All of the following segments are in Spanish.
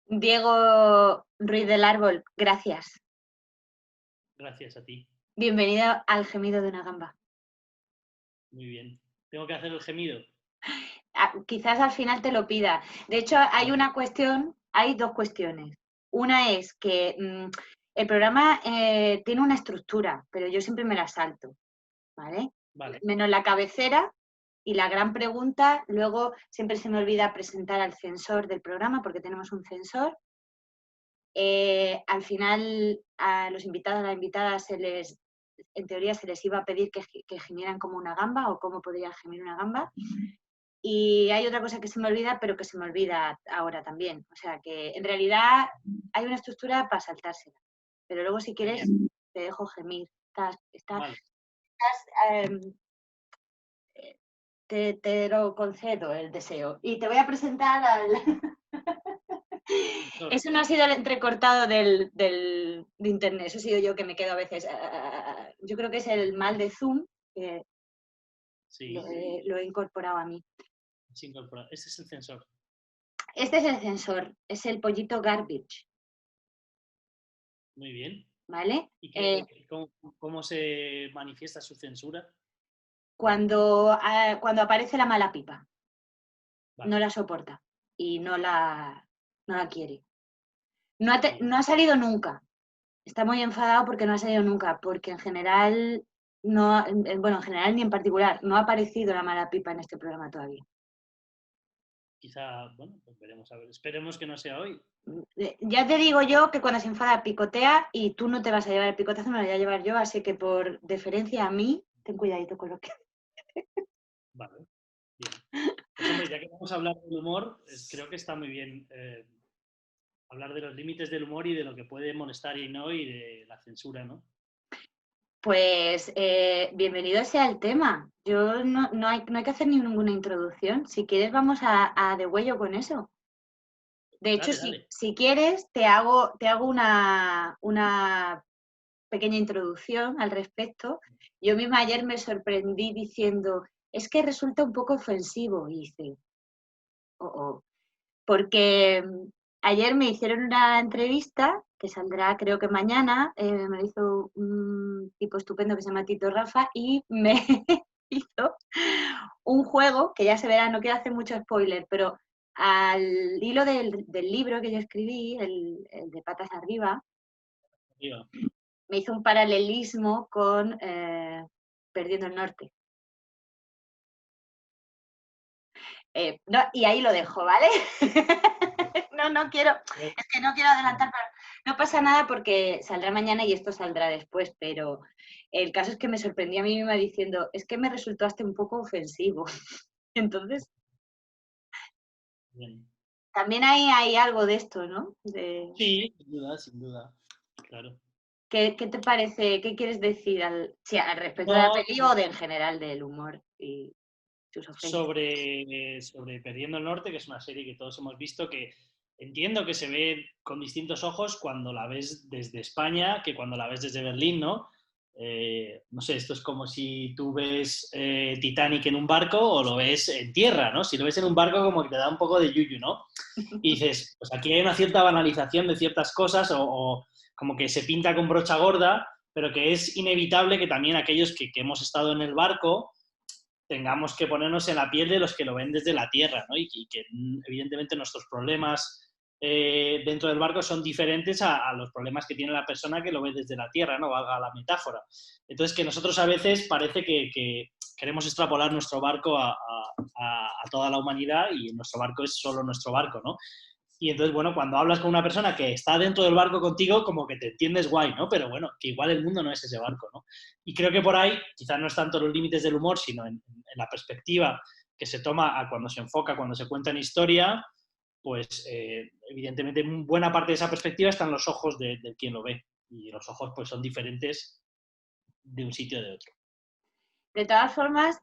Diego Ruiz del Árbol, gracias. Gracias a ti. Bienvenido al gemido de una gamba. Muy bien. ¿Tengo que hacer el gemido? Quizás al final te lo pida. De hecho, hay una cuestión, hay dos cuestiones. Una es que el programa tiene una estructura, pero yo siempre me la salto, ¿vale? Vale. Menos la cabecera y la gran pregunta. Luego siempre se me olvida presentar al censor del programa porque tenemos un censor. Al final a los invitados, a las invitadas, en teoría se les iba a pedir que gemieran como una gamba o cómo podría gemir una gamba. Y hay otra cosa que se me olvida, pero que se me olvida ahora también. O sea que en realidad hay una estructura para saltársela. Pero luego si quieres te dejo gemir. Vale. Te lo concedo el deseo. Y te voy a presentar al... Eso no ha sido el entrecortado de internet, eso he sido yo que me quedo a veces. Yo creo que es el mal de Zoom, que Sí. lo he incorporado a mí. Este es el censor. Este es el censor, es el pollito garbage. Muy bien. ¿Vale? ¿Y cómo se manifiesta su censura? Cuando aparece la mala pipa. Vale. No la soporta y no la quiere. No ha salido nunca. Está muy enfadado porque no ha salido nunca, porque en general, en general ni en particular, no ha aparecido la mala pipa en este programa todavía. Quizá, bueno, pues veremos a ver. Esperemos que no sea hoy. Ya te digo yo que cuando se enfada picotea y tú no te vas a llevar el picotazo, me lo voy a llevar yo, así que por deferencia a mí, ten cuidadito con lo que... Vale, bien. Pues hombre, ya que vamos a hablar del humor, creo que está muy bien hablar de los límites del humor y de lo que puede molestar y no, y de la censura, ¿no? Pues bienvenido sea el tema. Yo no hay que hacer ninguna introducción. Si quieres vamos a de huello con eso. De hecho, Dale. Si quieres, te hago una pequeña introducción al respecto. Yo misma ayer me sorprendí diciendo, es que resulta un poco ofensivo. Y dice, porque ayer me hicieron una entrevista que saldrá creo que mañana, me lo hizo un tipo estupendo que se llama Tito Rafa y me hizo un juego que ya se verá, no quiero hacer mucho spoiler, pero al hilo del libro que yo escribí, el de Patas Arriba, me hizo un paralelismo con Perdiendo el Norte. No, y ahí lo dejo, ¿vale? no quiero adelantar, pero no pasa nada porque saldrá mañana y esto saldrá después, pero el caso es que me sorprendí a mí misma diciendo, es que me resultó hasta un poco ofensivo. Entonces, Bien. también hay algo de esto, ¿no? Sí, sin duda, claro. ¿Qué te parece? ¿Qué quieres decir al respecto de la peli o en general del humor y sus ofensas? Sobre Perdiendo el Norte, que es una serie que todos hemos visto, que entiendo que se ve con distintos ojos cuando la ves desde España que cuando la ves desde Berlín, ¿no? No sé, esto es como si tú ves Titanic en un barco o lo ves en tierra, ¿no? Si lo ves en un barco como que te da un poco de yuyu, ¿no? Y dices, pues aquí hay una cierta banalización de ciertas cosas o como que se pinta con brocha gorda, pero que es inevitable que también aquellos que hemos estado en el barco tengamos que ponernos en la piel de los que lo ven desde la tierra, ¿no? Y que evidentemente nuestros problemas dentro del barco son diferentes a los problemas que tiene la persona que lo ve desde la tierra, ¿no? Valga la metáfora. Entonces, que nosotros a veces parece que queremos extrapolar nuestro barco a toda la humanidad y nuestro barco es solo nuestro barco, ¿no? Y entonces, bueno, cuando hablas con una persona que está dentro del barco contigo, como que te entiendes guay, ¿no? Pero bueno, que igual el mundo no es ese barco, ¿no? Y creo que por ahí, quizás no es tanto los límites del humor, sino en la perspectiva que se toma a cuando se enfoca, cuando se cuenta en historia, pues evidentemente buena parte de esa perspectiva está en los ojos de quien lo ve. Y los ojos pues son diferentes de un sitio o de otro. De todas formas,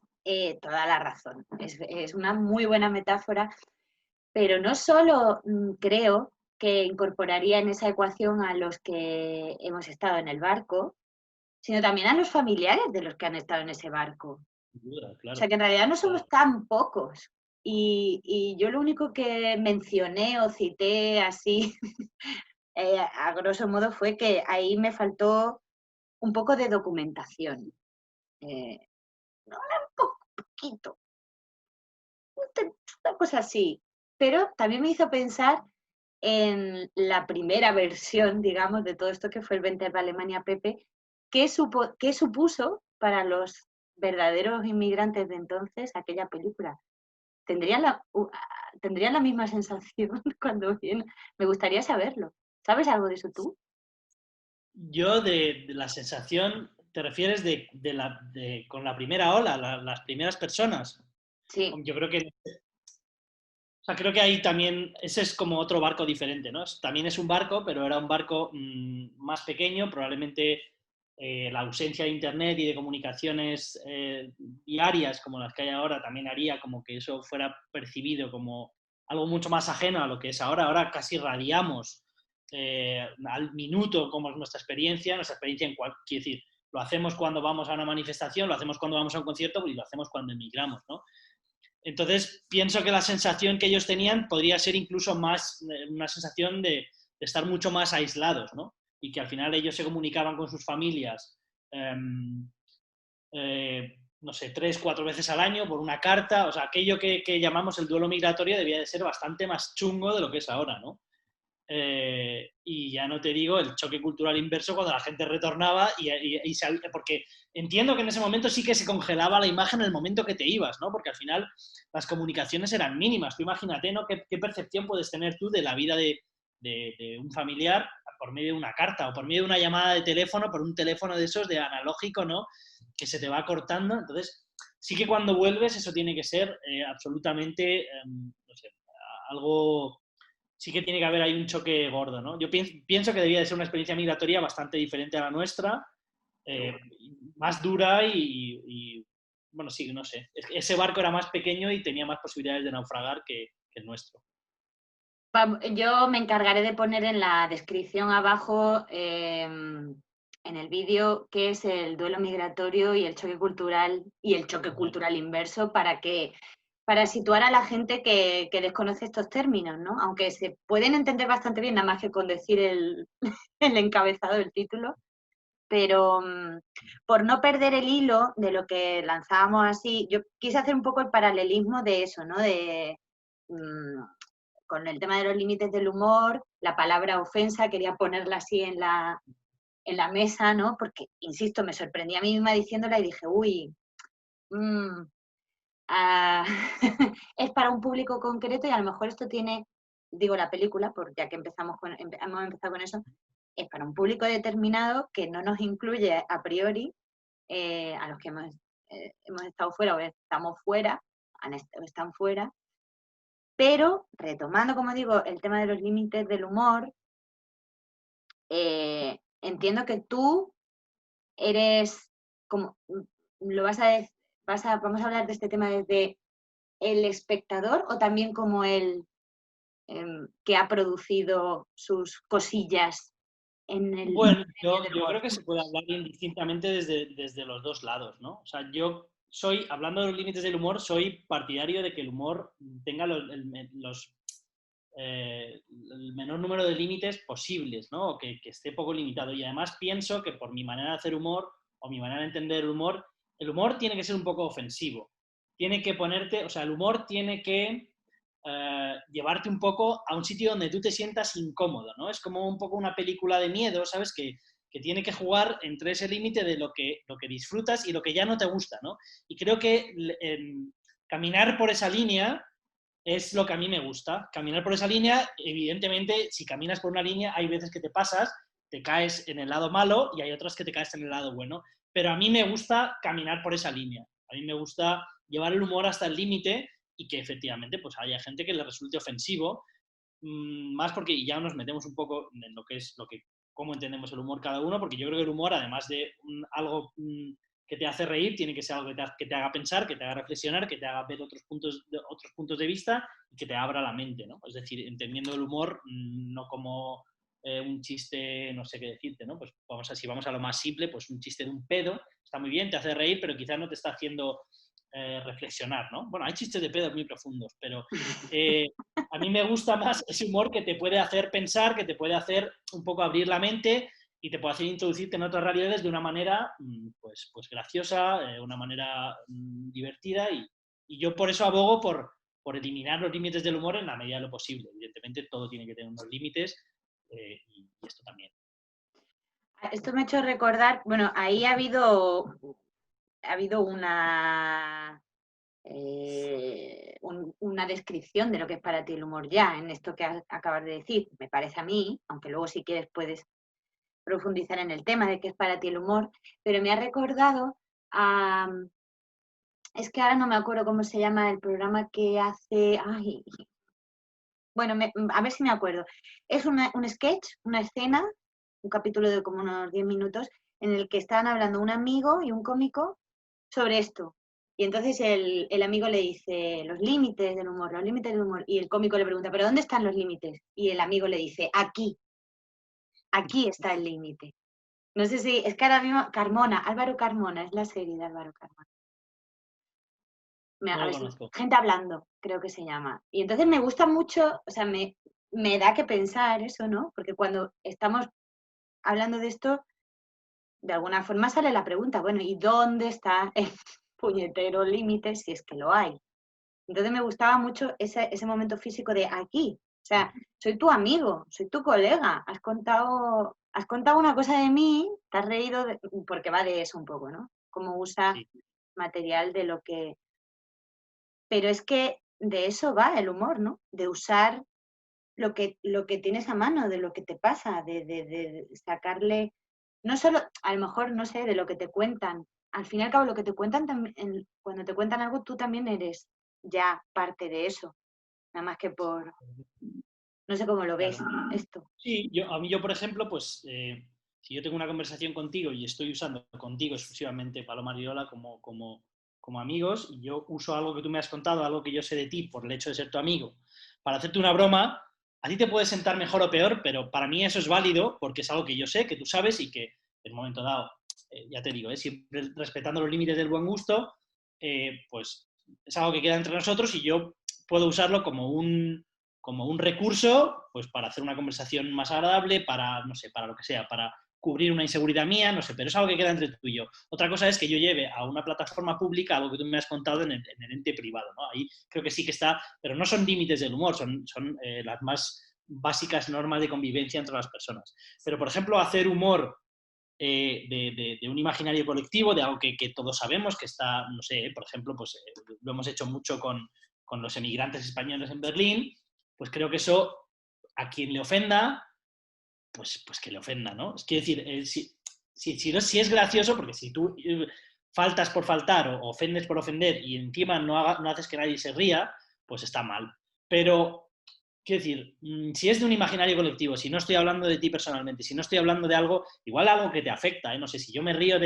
toda la razón. Es una muy buena metáfora, pero no solo creo que incorporaría en esa ecuación a los que hemos estado en el barco, sino también a los familiares de los que han estado en ese barco. Sin duda, O claro. sea, que en realidad no Claro. somos tan pocos. Y yo lo único que mencioné o cité así, a grosso modo, fue que ahí me faltó un poco de documentación. Eh, no, un poquito, una cosa así. Pero también me hizo pensar en la primera versión, digamos, de todo esto que fue el Vente a Alemania, Pepe, qué supuso para los verdaderos inmigrantes de entonces aquella película. ¿Tendrían la misma sensación cuando vienen? Me gustaría saberlo. ¿Sabes algo de eso tú? Yo de la sensación, ¿te refieres con la primera ola, las primeras personas? Sí, Yo creo que, o sea, creo que ahí también, ese es como otro barco diferente, ¿no? También es un barco, pero era un barco más pequeño, probablemente la ausencia de internet y de comunicaciones diarias como las que hay ahora también haría como que eso fuera percibido como algo mucho más ajeno a lo que es ahora. Ahora casi radiamos al minuto como es nuestra experiencia quiero decir, lo hacemos cuando vamos a una manifestación, lo hacemos cuando vamos a un concierto y lo hacemos cuando emigramos, ¿no? Entonces, pienso que la sensación que ellos tenían podría ser incluso más una sensación de estar mucho más aislados, ¿no? Y que al final ellos se comunicaban con sus familias, eh, no sé, 3, 4 veces al año por una carta. O sea, aquello que llamamos el duelo migratorio debía de ser bastante más chungo de lo que es ahora, ¿no? Y ya no te digo el choque cultural inverso cuando la gente retornaba porque entiendo que en ese momento sí que se congelaba la imagen en el momento que te ibas, ¿no? Porque al final las comunicaciones eran mínimas. Tú imagínate, ¿no? ¿Qué percepción puedes tener tú de la vida de un familiar por medio de una carta o por medio de una llamada de teléfono, por un teléfono de esos de analógico, ¿no? Que se te va cortando. Entonces, sí que cuando vuelves eso tiene que ser absolutamente, no sé, algo sí que tiene que haber ahí un choque gordo, ¿no? Yo pienso que debía de ser una experiencia migratoria bastante diferente a la nuestra, eh, más dura bueno, sí, no sé. Ese barco era más pequeño y tenía más posibilidades de naufragar que el nuestro. Yo me encargaré de poner en la descripción abajo, en el vídeo, qué es el duelo migratorio y el choque cultural inverso para situar a la gente que desconoce estos términos, ¿no? Aunque se pueden entender bastante bien, nada más que con decir el encabezado del título, pero por no perder el hilo de lo que lanzábamos así, yo quise hacer un poco el paralelismo de eso, ¿no? Mm, con el tema de los límites del humor, la palabra ofensa, quería ponerla así en la mesa, ¿no? Porque, insisto, me sorprendí a mí misma diciéndola y dije, uy, mmm, ah, es para un público concreto y a lo mejor esto tiene, digo la película, porque ya que hemos empezado con eso, es para un público determinado que no nos incluye a priori a los que hemos estado fuera o estamos fuera, o están fuera, pero retomando, como digo, el tema de los límites del humor, entiendo que tú eres como, lo vamos a hablar de este tema desde el espectador o también como el que ha producido sus cosillas en el Bueno, medio del yo humor. creo que se puede hablar indistintamente desde los dos lados, ¿no? O sea, yo soy, hablando de los límites del humor, soy partidario de que el humor tenga el menor número de límites posibles, ¿no? O que esté poco limitado. Y además pienso que por mi manera de hacer humor o mi manera de entender el humor tiene que ser un poco ofensivo. Tiene que ponerte, o sea, el humor tiene que llevarte un poco a un sitio donde tú te sientas incómodo, ¿no? Es como un poco una película de miedo, ¿sabes? Que tiene que jugar entre ese límite de lo que disfrutas y lo que ya no te gusta, ¿no? Y creo que caminar por esa línea es lo que a mí me gusta. Caminar por esa línea, evidentemente, si caminas por una línea, hay veces que te pasas, te caes en el lado malo y hay otras que te caes en el lado bueno. Pero a mí me gusta caminar por esa línea. A mí me gusta llevar el humor hasta el límite y que efectivamente pues haya gente que le resulte ofensivo, más porque ya nos metemos un poco en lo que es cómo entendemos el humor cada uno, porque yo creo que el humor, además de algo que te hace reír tiene que ser algo que te haga pensar, que te haga reflexionar, que te haga ver otros puntos de vista y que te abra la mente, ¿no? Es decir, entendiendo el humor no como un chiste, no sé qué decirte, ¿no? Pues si vamos a lo más simple, pues un chiste de un pedo está muy bien, te hace reír, pero quizás no te está haciendo reflexionar, ¿no? Bueno, hay chistes de pedos muy profundos, pero a mí me gusta más ese humor que te puede hacer pensar, que te puede hacer un poco abrir la mente y te puede hacer introducirte en otras realidades de una manera pues graciosa, una manera divertida y yo por eso abogo por eliminar los límites del humor en la medida de lo posible. Evidentemente todo tiene que tener unos límites y esto también. Esto me ha hecho recordar, bueno, ahí ha habido una descripción de lo que es para ti el humor ya, en esto que acabas de decir, me parece a mí, aunque luego si quieres puedes profundizar en el tema de qué es para ti el humor, pero me ha recordado a... Es que ahora no me acuerdo cómo se llama el programa que hace... Ay, bueno, a ver si me acuerdo. Es un sketch, una escena, un capítulo de como unos 10 minutos, en el que están hablando un amigo y un cómico sobre esto. Y entonces el amigo le dice, los límites del humor, los límites del humor. Y el cómico le pregunta, ¿pero dónde están los límites? Y el amigo le dice, aquí está el límite. No sé si, es que ahora mismo, Álvaro Carmona, es la serie de Álvaro Carmona. No A lo ver si, conozco. Gente hablando, creo que se llama. Y entonces me gusta mucho, o sea, me da que pensar eso, ¿no? Porque cuando estamos hablando de esto, de alguna forma sale la pregunta, bueno, ¿y dónde está el puñetero límite si es que lo hay? Entonces me gustaba mucho ese momento físico de aquí. O sea, soy tu amigo, soy tu colega, has contado una cosa de mí, te has reído, porque va de eso un poco, ¿no? Cómo usa Sí. material de lo que... Pero es que de eso va el humor, ¿no? De usar lo que tienes a mano, de lo que te pasa, de sacarle, no solo, a lo mejor, no sé, de lo que te cuentan. Al fin y al cabo, lo que te cuentan también, cuando te cuentan algo, tú también eres ya parte de eso, nada más que por, no sé cómo lo ves, Claro. esto. Sí, yo, por ejemplo, pues si yo tengo una conversación contigo y estoy usando contigo exclusivamente Paloma Riola como amigos, y yo uso algo que tú me has contado, algo que yo sé de ti por el hecho de ser tu amigo, para hacerte una broma, a ti te puede sentar mejor o peor, pero para mí eso es válido porque es algo que yo sé, que tú sabes y que en un momento dado, ya te digo, siempre respetando los límites del buen gusto, pues es algo que queda entre nosotros y yo puedo usarlo como un recurso pues para hacer una conversación más agradable, para, no sé, para lo que sea, para cubrir una inseguridad mía, no sé, pero es algo que queda entre tú y yo. Otra cosa es que yo lleve a una plataforma pública algo que tú me has contado en el ente privado, ¿no? Ahí creo que sí que está, pero no son límites del humor, son las más básicas normas de convivencia entre las personas. Pero, por ejemplo, hacer humor de un imaginario colectivo, de algo que todos sabemos, que está, no sé, por ejemplo, pues lo hemos hecho mucho con los emigrantes españoles en Berlín, pues creo que eso a quien le ofenda, pues que le ofenda, ¿no? Es decir, si es gracioso, porque si tú faltas por faltar o ofendes por ofender y encima no haces que nadie se ría, pues está mal. Pero, quiero decir, si es de un imaginario colectivo, si no estoy hablando de ti personalmente, si no estoy hablando de algo, igual algo que te afecta, no sé, si yo me río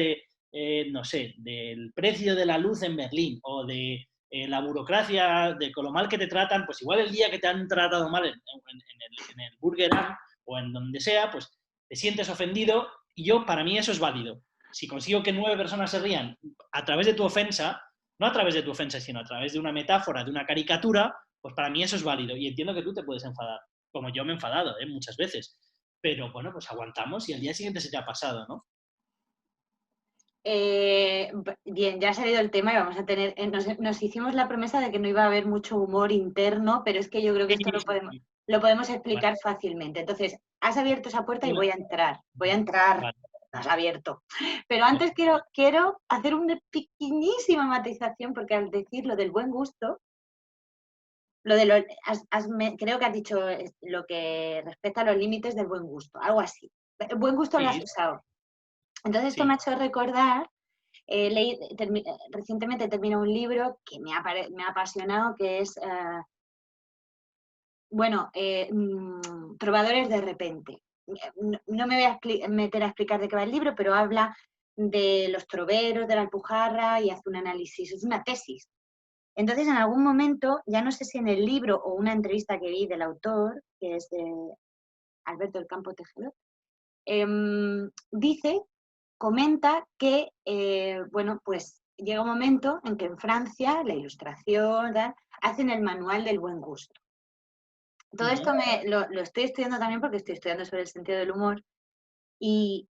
no sé, del precio de la luz en Berlín o de la burocracia, de con lo mal que te tratan, pues igual el día que te han tratado mal en el Burger Inn o en donde sea, pues te sientes ofendido y para mí eso es válido. Si consigo que 9 personas se rían a través de tu ofensa, no a través de tu ofensa, sino a través de una metáfora, de una caricatura, pues para mí eso es válido. Y entiendo que tú te puedes enfadar, como yo me he enfadado muchas veces. Pero bueno, pues aguantamos y al día siguiente se te ha pasado, ¿no? Bien, ya ha salido el tema y vamos a tener, nos hicimos la promesa de que no iba a haber mucho humor interno, pero es que yo creo que Sí, esto sí, sí. lo podemos Vale, explicar fácilmente. Entonces, has abierto esa puerta y una- voy a entrar, vale. has abierto. Pero antes quiero hacer una pequeñísima matización, porque al decir lo del buen gusto, lo de creo que has dicho lo que respecta a los límites del buen gusto, algo así. El buen gusto lo has Sí, usado. Entonces, esto me ha sí, hecho recordar recientemente terminé un libro que me ha apasionado, que es, Trovadores de repente. No me voy a meter a explicar de qué va el libro, pero habla de los troveros de la Alpujarra y hace un análisis, es una tesis. Entonces, en algún momento, ya no sé si en el libro o una entrevista que vi del autor, que es de Alberto del Campo Tejedor, comenta que, bueno, pues llega un momento en que en Francia, la Ilustración, hacen el manual del buen gusto. Todo esto lo estoy estudiando también porque estoy estudiando sobre el sentido del humor y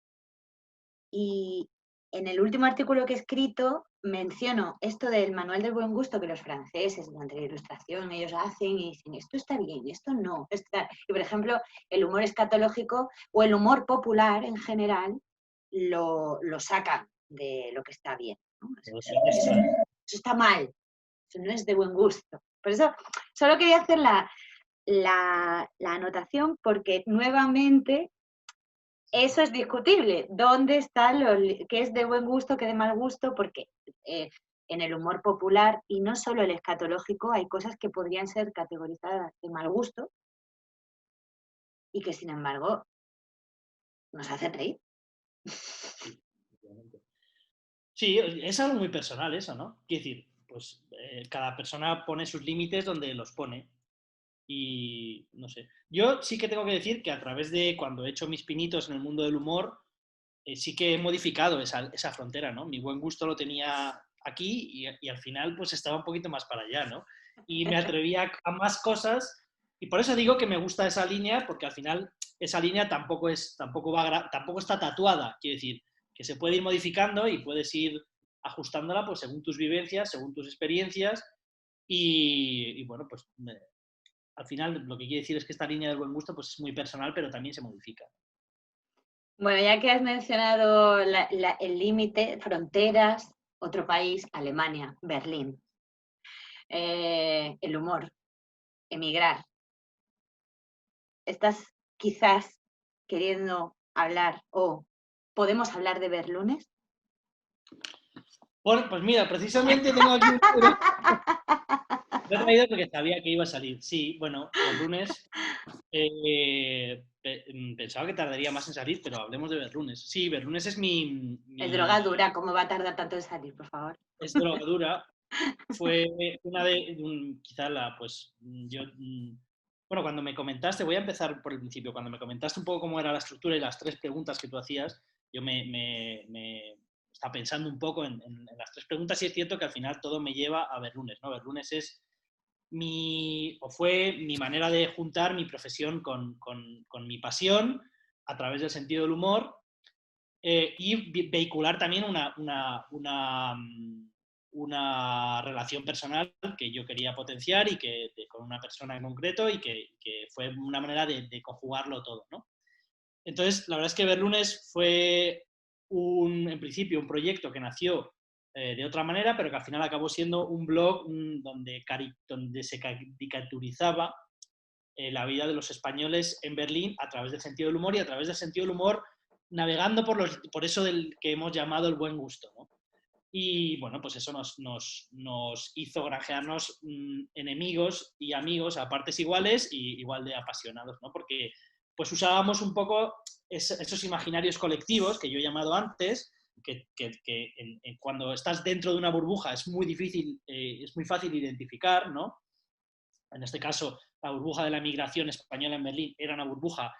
en el último artículo que he escrito menciono esto del manual del buen gusto que los franceses durante la Ilustración ellos hacen y dicen esto está bien, esto no. Y por ejemplo, el humor escatológico o el humor popular en general lo sacan de lo que está bien, ¿no? Eso está mal, eso no es de buen gusto. Por eso solo quería hacer la anotación porque nuevamente eso es discutible. ¿Dónde está qué es de buen gusto, qué de mal gusto? Porque en el humor popular, y no solo el escatológico, hay cosas que podrían ser categorizadas de mal gusto y que, sin embargo, nos hacen reír. Sí, es algo muy personal eso, ¿no? Quiero decir, pues cada persona pone sus límites donde los pone. Y no sé. Yo sí que tengo que decir que a través de cuando he hecho mis pinitos en el mundo del humor, sí que he modificado esa frontera, ¿no? Mi buen gusto lo tenía aquí y al final pues estaba un poquito más para allá, ¿no? Y me atrevía a más cosas y por eso digo que me gusta esa línea porque al final esa línea tampoco está tatuada, quiero decir, que se puede ir modificando y puedes ir ajustándola pues según tus vivencias, según tus experiencias y bueno, pues al final lo que quiere decir es que esta línea del buen gusto pues es muy personal pero también se modifica. Bueno, ya que has mencionado el límite, fronteras, otro país, Alemania, Berlín. El humor, emigrar. ¿Estás quizás queriendo hablar o podemos hablar de Berlunes? Bueno, pues mira, precisamente tengo aquí un libro. Lo he traído porque sabía que iba a salir. Sí, bueno, Berlunes. Pensaba que tardaría más en salir, pero hablemos de Berlunes. Sí, Berlunes es Es droga dura, ¿cómo va a tardar tanto en salir, por favor? es drogadura. Fue una quizá pues yo, bueno, cuando me comentaste, voy a empezar por el principio, cuando me comentaste un poco cómo era la estructura y las tres preguntas que tú hacías, yo me estaba pensando un poco en las tres preguntas y es cierto que al final todo me lleva a Berlunes, ¿no? Berlunes es fue mi manera de juntar mi profesión con mi pasión a través del sentido del humor y vehicular también una relación personal que yo quería potenciar y con una persona en concreto y que fue una manera de conjugarlo todo, ¿no? Entonces, la verdad es que Berlunes fue en principio un proyecto que nació de otra manera, pero que al final acabó siendo un blog donde se caricaturizaba la vida de los españoles en Berlín a través del sentido del humor y a través del sentido del humor navegando por eso del que hemos llamado el buen gusto, ¿no? Y bueno, pues eso nos hizo granjearnos enemigos y amigos a partes iguales y igual de apasionados, ¿no? Porque pues usábamos un poco esos imaginarios colectivos que yo he llamado antes, que cuando estás dentro de una burbuja es muy difícil, es muy fácil identificar, ¿no? En este caso, la burbuja de la migración española en Berlín era una burbuja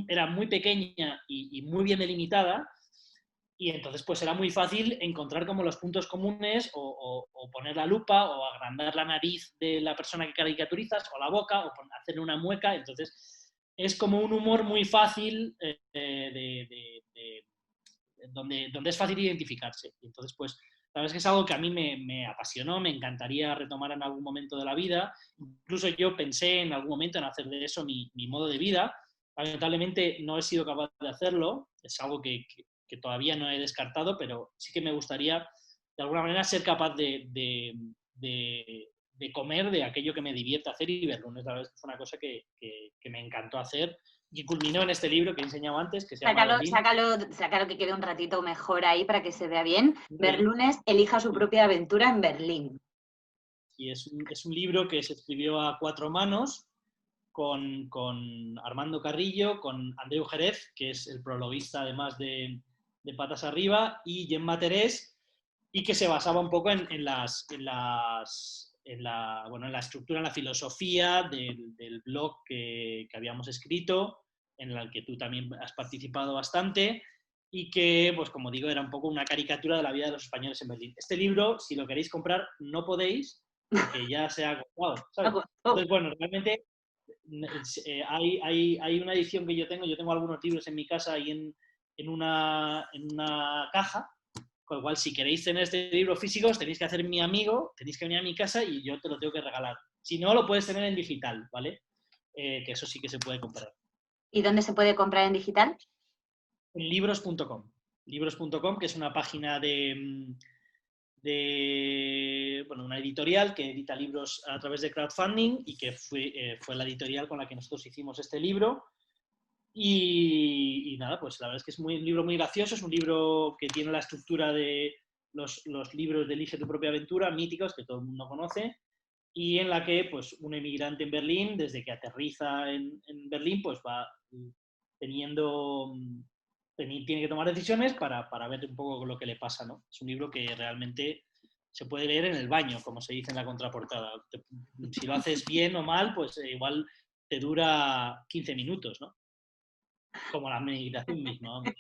era muy pequeña y muy bien delimitada, y entonces pues era muy fácil encontrar como los puntos comunes o poner la lupa o agrandar la nariz de la persona que caricaturizas o la boca o hacerle una mueca. Entonces es como un humor muy fácil donde es fácil identificarse. Y entonces pues la verdad es que es algo que a mí me apasionó, me encantaría retomar en algún momento de la vida. Incluso yo pensé en algún momento en hacer de eso mi modo de vida. Lamentablemente no he sido capaz de hacerlo, es algo que todavía no he descartado, pero sí que me gustaría de alguna manera ser capaz de comer de aquello que me divierte hacer y Berlunes. La verdad es que fue una cosa que me encantó hacer y culminó en este libro que he enseñado antes, que se llama Berlín. Sácalo que quede un ratito mejor ahí para que se vea bien. Berlunes elija su propia aventura en Berlín. Y es un libro que se escribió a cuatro manos con Armando Carrillo, con Andreu Jerez, que es el prologuista además de de patas arriba, y Gemma Terés, y que se basaba un poco en la estructura, en la filosofía del blog que habíamos escrito, en el que tú también has participado bastante, y que, pues como digo, era un poco una caricatura de la vida de los españoles en Berlín. Este libro, si lo queréis comprar, no podéis, porque ya se ha agotado, ¿sabes? Entonces, bueno, realmente hay una edición que yo tengo algunos libros en mi casa ahí en una caja, con lo cual si queréis tener este libro físico tenéis que hacer mi amigo, tenéis que venir a mi casa y yo te lo tengo que regalar. Si no, lo puedes tener en digital, ¿vale? Que eso sí que se puede comprar. ¿Y dónde se puede comprar en digital? En libros.com. Libros.com, que es una página de una editorial que edita libros a través de crowdfunding y que fue la editorial con la que nosotros hicimos este libro. Y nada, pues la verdad es que es un libro muy gracioso, es un libro que tiene la estructura de los libros de Elige tu propia aventura, míticos, que todo el mundo conoce, y en la que pues un emigrante en Berlín, desde que aterriza en Berlín, pues va teniendo tiene que tomar decisiones para ver un poco lo que le pasa, ¿no? Es un libro que realmente se puede leer en el baño, como se dice en la contraportada. Si lo haces bien o mal, pues igual te dura 15 minutos, ¿no? Como la meditación misma, vamos.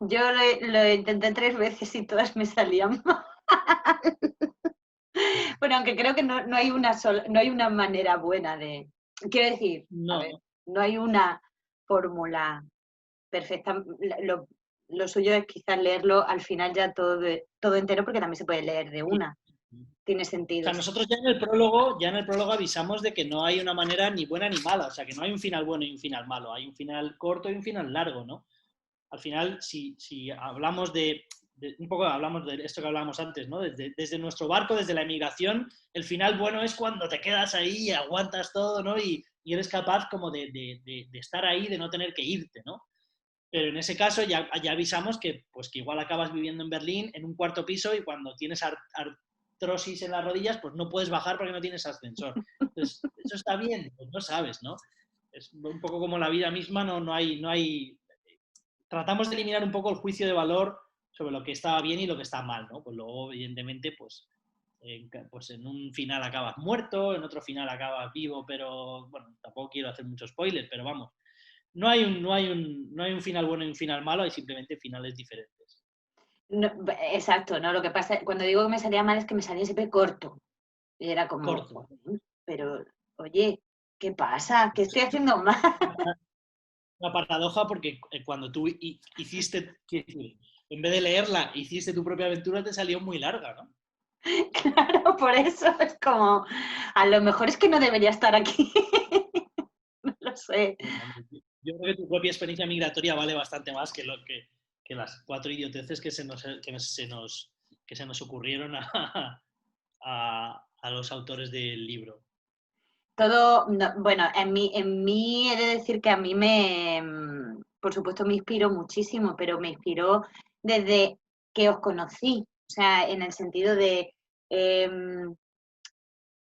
Yo lo intenté 3 veces y todas me salían mal. Bueno, aunque creo que no hay no hay una manera buena de... Quiero decir, a No, ver, no hay una fórmula perfecta. Lo suyo es quizás leerlo al final ya todo entero, porque también se puede leer de sí. una. Tiene O sentido. sea, nosotros ya en el prólogo avisamos de que no hay una manera ni buena ni mala, o sea, que no hay un final bueno y un final malo, hay un final corto y un final largo, ¿no? Al final, si hablamos un poco hablamos de esto que hablábamos antes, ¿no? Desde nuestro barco, desde la emigración, el final bueno es cuando te quedas ahí y aguantas todo, ¿no? Y eres capaz como de estar ahí, de no tener que irte, ¿no? Pero en ese caso ya avisamos que, pues, que igual acabas viviendo en Berlín en un cuarto piso y cuando tienes artrosis en las rodillas, pues no puedes bajar porque no tienes ascensor. Entonces, ¿eso está bien? Pues no sabes, ¿no? Es un poco como la vida misma, no hay... Tratamos de eliminar un poco el juicio de valor sobre lo que está bien y lo que está mal, ¿no? Pues luego, evidentemente, pues en un final acabas muerto, en otro final acabas vivo, pero bueno, tampoco quiero hacer mucho spoiler, pero vamos, no hay un final bueno y un final malo, hay simplemente finales diferentes. No, exacto, ¿no? Lo que pasa, cuando digo que me salía mal es que me salía siempre corto. Y era como, Corto. pero, oye, ¿qué pasa? ¿Qué estoy haciendo mal? Una paradoja porque cuando tú hiciste, en vez de leerla, hiciste tu propia aventura, te salió muy larga, ¿no? Claro, por eso es como, a lo mejor es que no debería estar aquí. No lo sé. Yo creo que tu propia experiencia migratoria vale bastante más que las 4 idioteces que se nos ocurrieron a los autores del libro. Todo, bueno, en mí he de decir que a mí por supuesto me inspiró muchísimo, pero me inspiró desde que os conocí, o sea, en el sentido de em,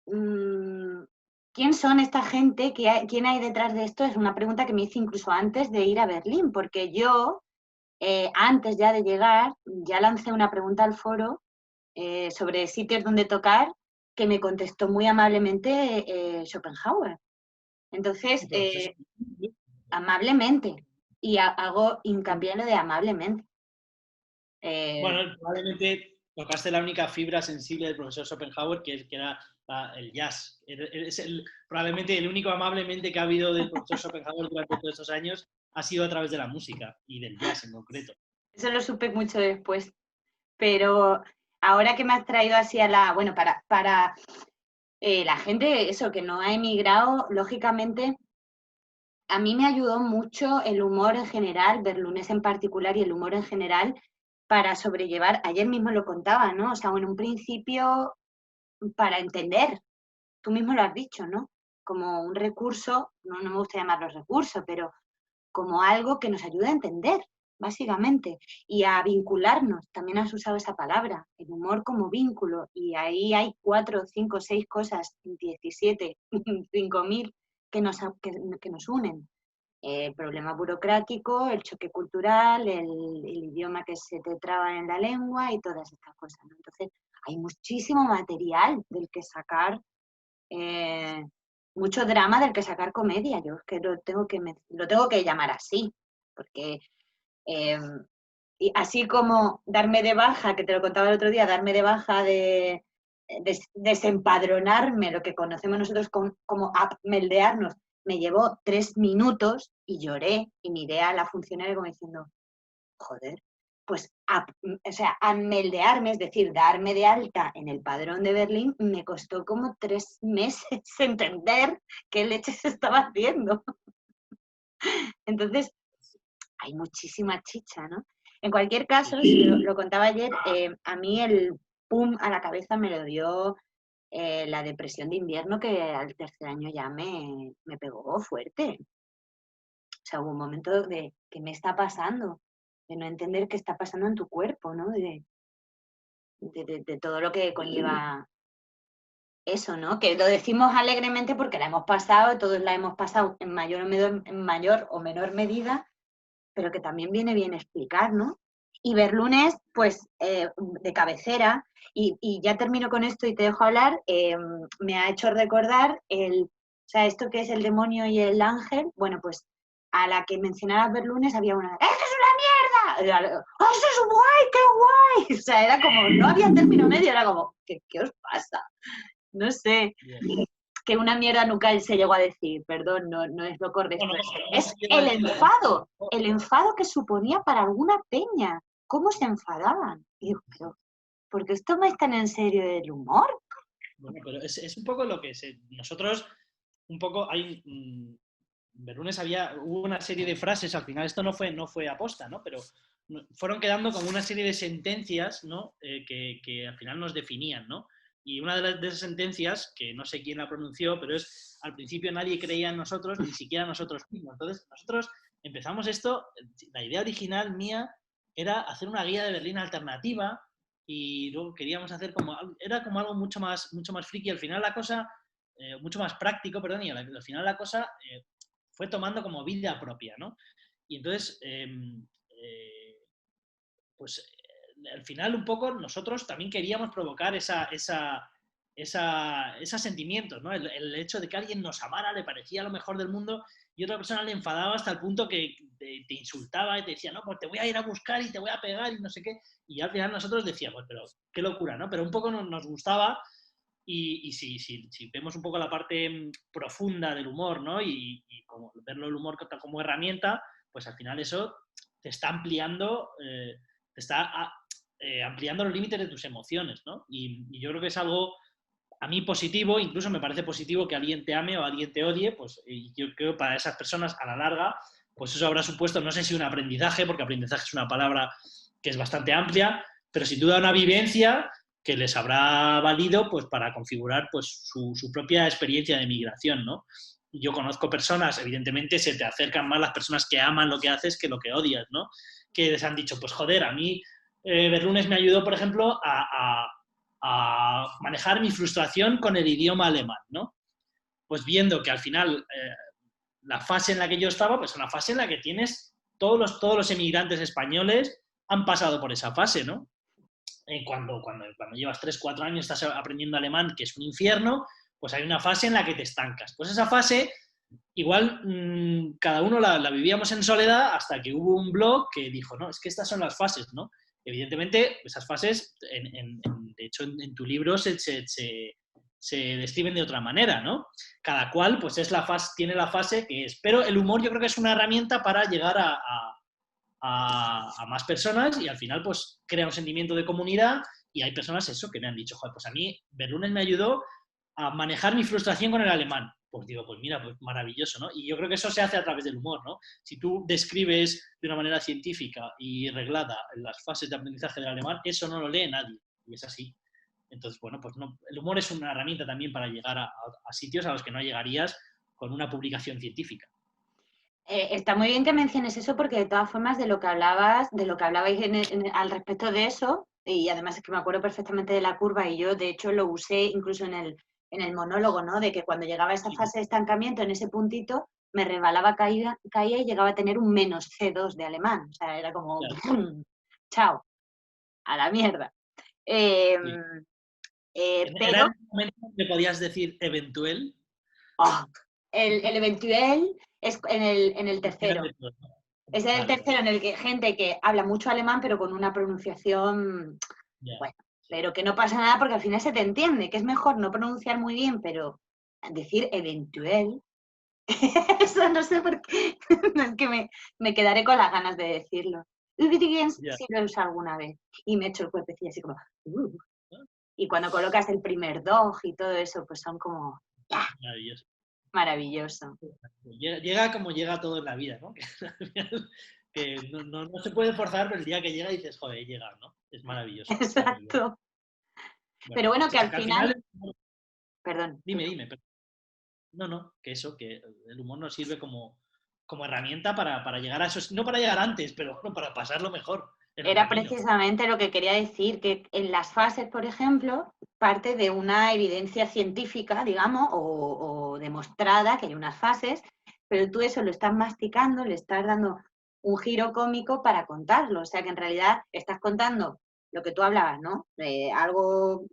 mm, ¿quién son esta gente? ¿Quién hay detrás de esto? Es una pregunta que me hice incluso antes de ir a Berlín, porque yo, antes ya de llegar, ya lancé una pregunta al foro sobre sitios donde tocar, que me contestó muy amablemente Schopenhauer. Entonces, Entonces, amablemente, y hago hincapié en lo de amablemente. Eh, bueno, probablemente tocaste la única fibra sensible del profesor Schopenhauer, que era el jazz. Probablemente el único amablemente que ha habido del profesor Schopenhauer durante todos estos años ha sido a través de la música y del jazz en concreto. Eso lo supe mucho después, pero ahora que me has traído así bueno, para la gente, eso, que no ha emigrado, lógicamente, a mí me ayudó mucho el humor en general, Berlunés en particular y el humor en general, para sobrellevar, ayer mismo lo contaba, ¿no? O sea, en un principio, para entender, tú mismo lo has dicho, ¿no? Como un recurso, no me gusta llamarlo recurso, pero como algo que nos ayuda a entender, básicamente, y a vincularnos. También has usado esa palabra, el humor como vínculo, y ahí hay 4, 5, 6 cosas, 17, 5.000 que nos unen. problema burocrático, el choque cultural, el idioma que se te traba en la lengua y todas estas cosas, ¿no? Entonces, hay muchísimo material del que sacar, mucho drama del que sacar comedia. Yo es que lo tengo que llamar así, porque y así como darme de baja, que te lo contaba el otro día, darme de baja de desempadronarme, lo que conocemos nosotros como meldearnos, me llevó 3 minutos y lloré y miré a la funcionaria como diciendo, joder, pues o sea, meldearme, es decir, darme de alta en el padrón de Berlín, me costó como 3 meses entender qué leche se estaba haciendo. Entonces, hay muchísima chicha, ¿no? En cualquier caso, si lo contaba ayer, a mí el pum a la cabeza me lo dio la depresión de invierno, que al tercer año ya me pegó fuerte. O sea, hubo un momento de ¿qué me está pasando? De no entender qué está pasando en tu cuerpo, ¿no? De todo lo que conlleva eso, ¿no? Que lo decimos alegremente porque la hemos pasado, todos la hemos pasado en mayor o menor medida, pero que también viene bien explicar, ¿no? Y Berlunes, pues, de cabecera, y ya termino con esto y te dejo hablar, me ha hecho recordar o sea, esto que es el demonio y el ángel, bueno, pues a la que mencionabas Berlunes había una, ¡esto es una mierda! ¡Oh, eso es guay, qué guay! O sea, era como, no había término medio, era como, ¿qué os pasa? No sé. Bien. Que una mierda nunca se llegó a decir, perdón, no es lo correcto. Bueno, Es el enfado que suponía para alguna peña. ¿Cómo se enfadaban? Y digo, pero, ¿por qué os tomáis tan en serio el humor? Bueno, pero es un poco lo que nosotros, un poco, Berlunes hubo una serie de frases, al final esto no fue aposta, ¿no? Pero fueron quedando como una serie de sentencias, ¿no? Que al final nos definían, ¿no? Y una de esas sentencias, que no sé quién la pronunció, pero es, al principio nadie creía en nosotros, ni siquiera nosotros mismos. Entonces, nosotros empezamos esto, la idea original mía era hacer una guía de Berlín alternativa y luego queríamos hacer era como algo mucho más friki. Al final la cosa, mucho más práctico, perdón, y al final la cosa fue tomando como vida propia, ¿no? Y entonces, pues al final un poco nosotros también queríamos provocar esos sentimientos, ¿no? El hecho de que alguien nos amara, le parecía lo mejor del mundo y otra persona le enfadaba hasta el punto que te insultaba y te decía, no, pues te voy a ir a buscar y te voy a pegar y no sé qué. Y al final nosotros decíamos, pero qué locura, ¿no? Pero un poco nos gustaba y si vemos un poco la parte profunda del humor, ¿no? Y como verlo el humor como herramienta, pues al final eso te está ampliando, ampliando los límites de tus emociones, ¿no? Y yo creo que es algo a mí positivo, incluso me parece positivo que alguien te ame o alguien te odie, pues y yo creo que para esas personas a la larga, pues eso habrá supuesto, no sé si un aprendizaje, porque aprendizaje es una palabra que es bastante amplia, pero sin duda una vivencia que les habrá valido pues para configurar pues su propia experiencia de migración, ¿no? Yo conozco personas, evidentemente se te acercan más las personas que aman lo que haces que lo que odias, ¿no? Que les han dicho, pues joder, a mí Berlunes me ayudó, por ejemplo, a manejar mi frustración con el idioma alemán, ¿no? Pues viendo que al final la fase en la que yo estaba, pues una fase en la que todos los emigrantes españoles han pasado por esa fase, ¿no? Cuando llevas 3, 4 años estás aprendiendo alemán, que es un infierno, pues hay una fase en la que te estancas. Pues esa fase, igual cada uno la vivíamos en soledad hasta que hubo un blog que dijo, no, es que estas son las fases, ¿no? Evidentemente, esas fases, de hecho, en tu libro se describen de otra manera, ¿no? Cada cual, pues tiene la fase que es. Pero el humor yo creo que es una herramienta para llegar a más personas y al final pues crea un sentimiento de comunidad y hay personas eso que me han dicho, joder, pues a mí Berlunes me ayudó a manejar mi frustración con el alemán. Pues digo, pues mira, pues maravilloso, ¿no? Y yo creo que eso se hace a través del humor, ¿no? Si tú describes de una manera científica y reglada las fases de aprendizaje del alemán, eso no lo lee nadie y es así. Entonces, bueno, pues no, el humor es una herramienta también para llegar a sitios a los que no llegarías con una publicación científica. Está muy bien que menciones eso porque de todas formas de lo que hablabais al respecto de eso, y además es que me acuerdo perfectamente de la curva y yo de hecho lo usé incluso en el monólogo, ¿no? De que cuando llegaba a esa fase de estancamiento, en ese puntito, me resbalaba, caía y llegaba a tener un menos C2 de alemán. O sea, era como, Claro, chao, a la mierda. Eh, sí. ¿Era pero el momento en que podías decir eventual? oh, el eventual es en el Era tercero. de todo, ¿no? Es en el Vale, vale. tercero en el que gente que habla mucho alemán, pero con una pronunciación, Ya. bueno, Sí. pero que no pasa nada porque al final se te entiende, que es mejor no pronunciar muy bien, pero decir eventual, eso no sé por qué, no, es que me quedaré con las ganas de decirlo. Übrigens Ya. sí lo he usado alguna vez y me he hecho el cuerpecillo así como, "Uh". ¿No? Y cuando colocas el primer dog y todo eso, pues son como, ¡ah! Maravilloso. Maravilloso. Llega como llega todo en la vida, ¿no? Que no se puede forzar, pero el día que llega dices, joder, llega, ¿no? Es maravilloso. Es muy bueno. Exacto. Bueno, Pero bueno, que o sea, al que al final, final, perdón, dime, dime. No, no, que eso, que el humor nos sirve como herramienta para llegar a eso, no para llegar antes, pero bueno, para pasarlo mejor en el era camino. precisamente lo que quería decir, que en las fases, por ejemplo, parte de una evidencia científica, digamos, o demostrada que hay unas fases, pero tú eso lo estás masticando, le estás dando un giro cómico para contarlo. O sea que en realidad estás contando lo que tú hablabas, ¿no? Algo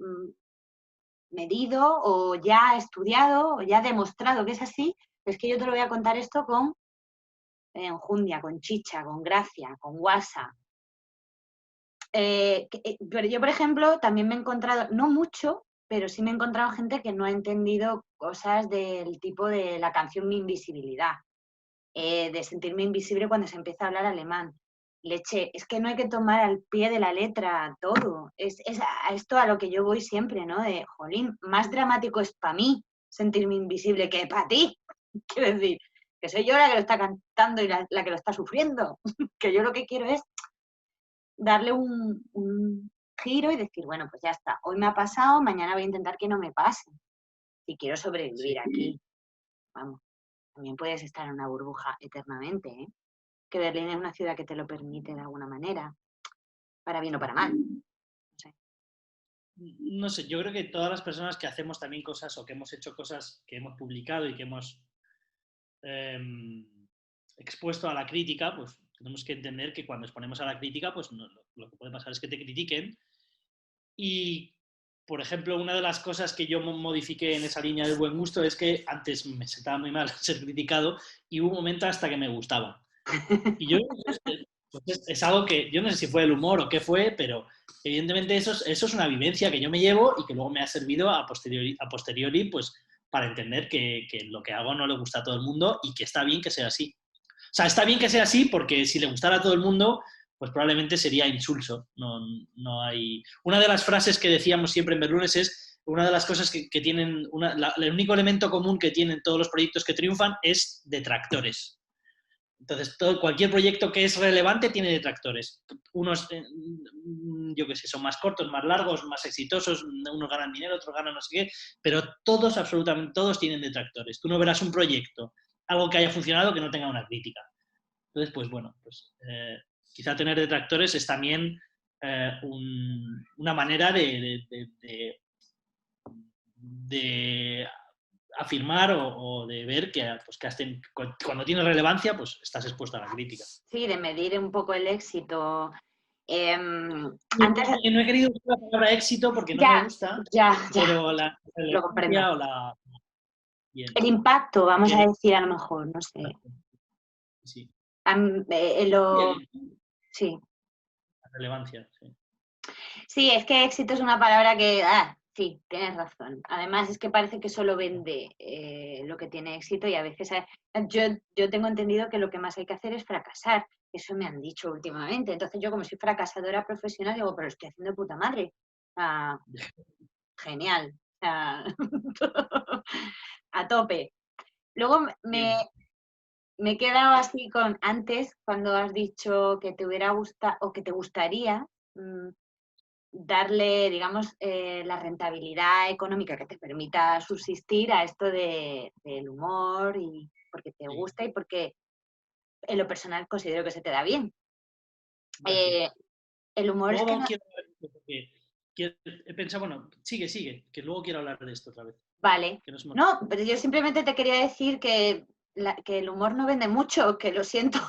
medido o ya estudiado o ya demostrado que es así, es que yo te lo voy a contar esto con enjundia, con chicha, con gracia, con guasa. Pero yo, por ejemplo, también me he encontrado, no mucho, pero sí me he encontrado gente que no ha entendido cosas del tipo de la canción Mi Invisibilidad, de sentirme invisible cuando se empieza a hablar alemán. Leche, es que no hay que tomar al pie de la letra todo. Es a esto a lo que yo voy siempre, ¿no? De, jolín, más dramático es para mí sentirme invisible que para ti. Quiero decir, que soy yo la que lo está cantando y la que lo está sufriendo. Que yo lo que quiero es darle un giro y decir, bueno, pues ya está, hoy me ha pasado, mañana voy a intentar que no me pase. Si quiero sobrevivir Sí. aquí, vamos, también puedes estar en una burbuja eternamente, ¿eh? Que Berlín es una ciudad que te lo permite de alguna manera, para bien o para mal. No sé. No sé, yo creo que todas las personas que hacemos también cosas o que hemos hecho cosas que hemos publicado y que hemos eh, expuesto a la crítica, pues tenemos que entender que cuando exponemos a la crítica, pues no, lo que puede pasar es que te critiquen. Y, por ejemplo, una de las cosas que yo modifiqué en esa línea del buen gusto es que antes me sentaba muy mal ser criticado y hubo un momento hasta que me gustaba. Y yo pues es algo que yo no sé si fue el humor o qué fue, pero evidentemente eso es una vivencia que yo me llevo y que luego me ha servido a posteriori pues, para entender que lo que hago no le gusta a todo el mundo y que está bien que sea así. O sea, está bien que sea así porque si le gustara a todo el mundo, pues probablemente sería insulso. No, no hay... Una de las frases que decíamos siempre en Berlunes es, una de las cosas que tienen, el único elemento común que tienen todos los proyectos que triunfan es detractores. Entonces, cualquier proyecto que es relevante tiene detractores. Unos, yo qué sé, son más cortos, más largos, más exitosos, unos ganan dinero, otros ganan no sé qué, pero todos, absolutamente todos tienen detractores. Tú no verás un proyecto, algo que haya funcionado que no tenga una crítica. Entonces, pues bueno, pues quizá tener detractores es también una manera de afirmar o de ver que, pues, cuando tiene relevancia, pues estás expuesto a la crítica. Sí, de medir un poco el éxito. Antes, No he querido usar la palabra éxito porque no me ya, gusta, ya, pero la lo comprendo. relevancia o la... Bien. El impacto, vamos a Que, decir a lo mejor, no sé. sí. Lo, sí. La relevancia, sí. Sí, es que éxito es una palabra que, sí, tienes razón. Además, es que parece que solo vende lo que tiene éxito y a veces yo tengo entendido que lo que más hay que hacer es fracasar. Eso me han dicho últimamente. Entonces yo como soy fracasadora profesional digo, pero lo estoy haciendo de puta madre. Ah, genial. O sea, a tope. Luego Bien. me he quedado así con antes, cuando has dicho que te hubiera gustado o que te gustaría darle, digamos, la rentabilidad económica que te permita subsistir a esto del humor y porque te Sí. gusta y porque en lo personal considero que se te da bien. Gracias. El humor es que Luego no... quiero hablar de esto porque he pensado, bueno, sigue, que luego quiero hablar de esto otra vez. Vale. Que nos hemos... No, pero yo simplemente te quería decir que que el humor no vende mucho, que lo siento.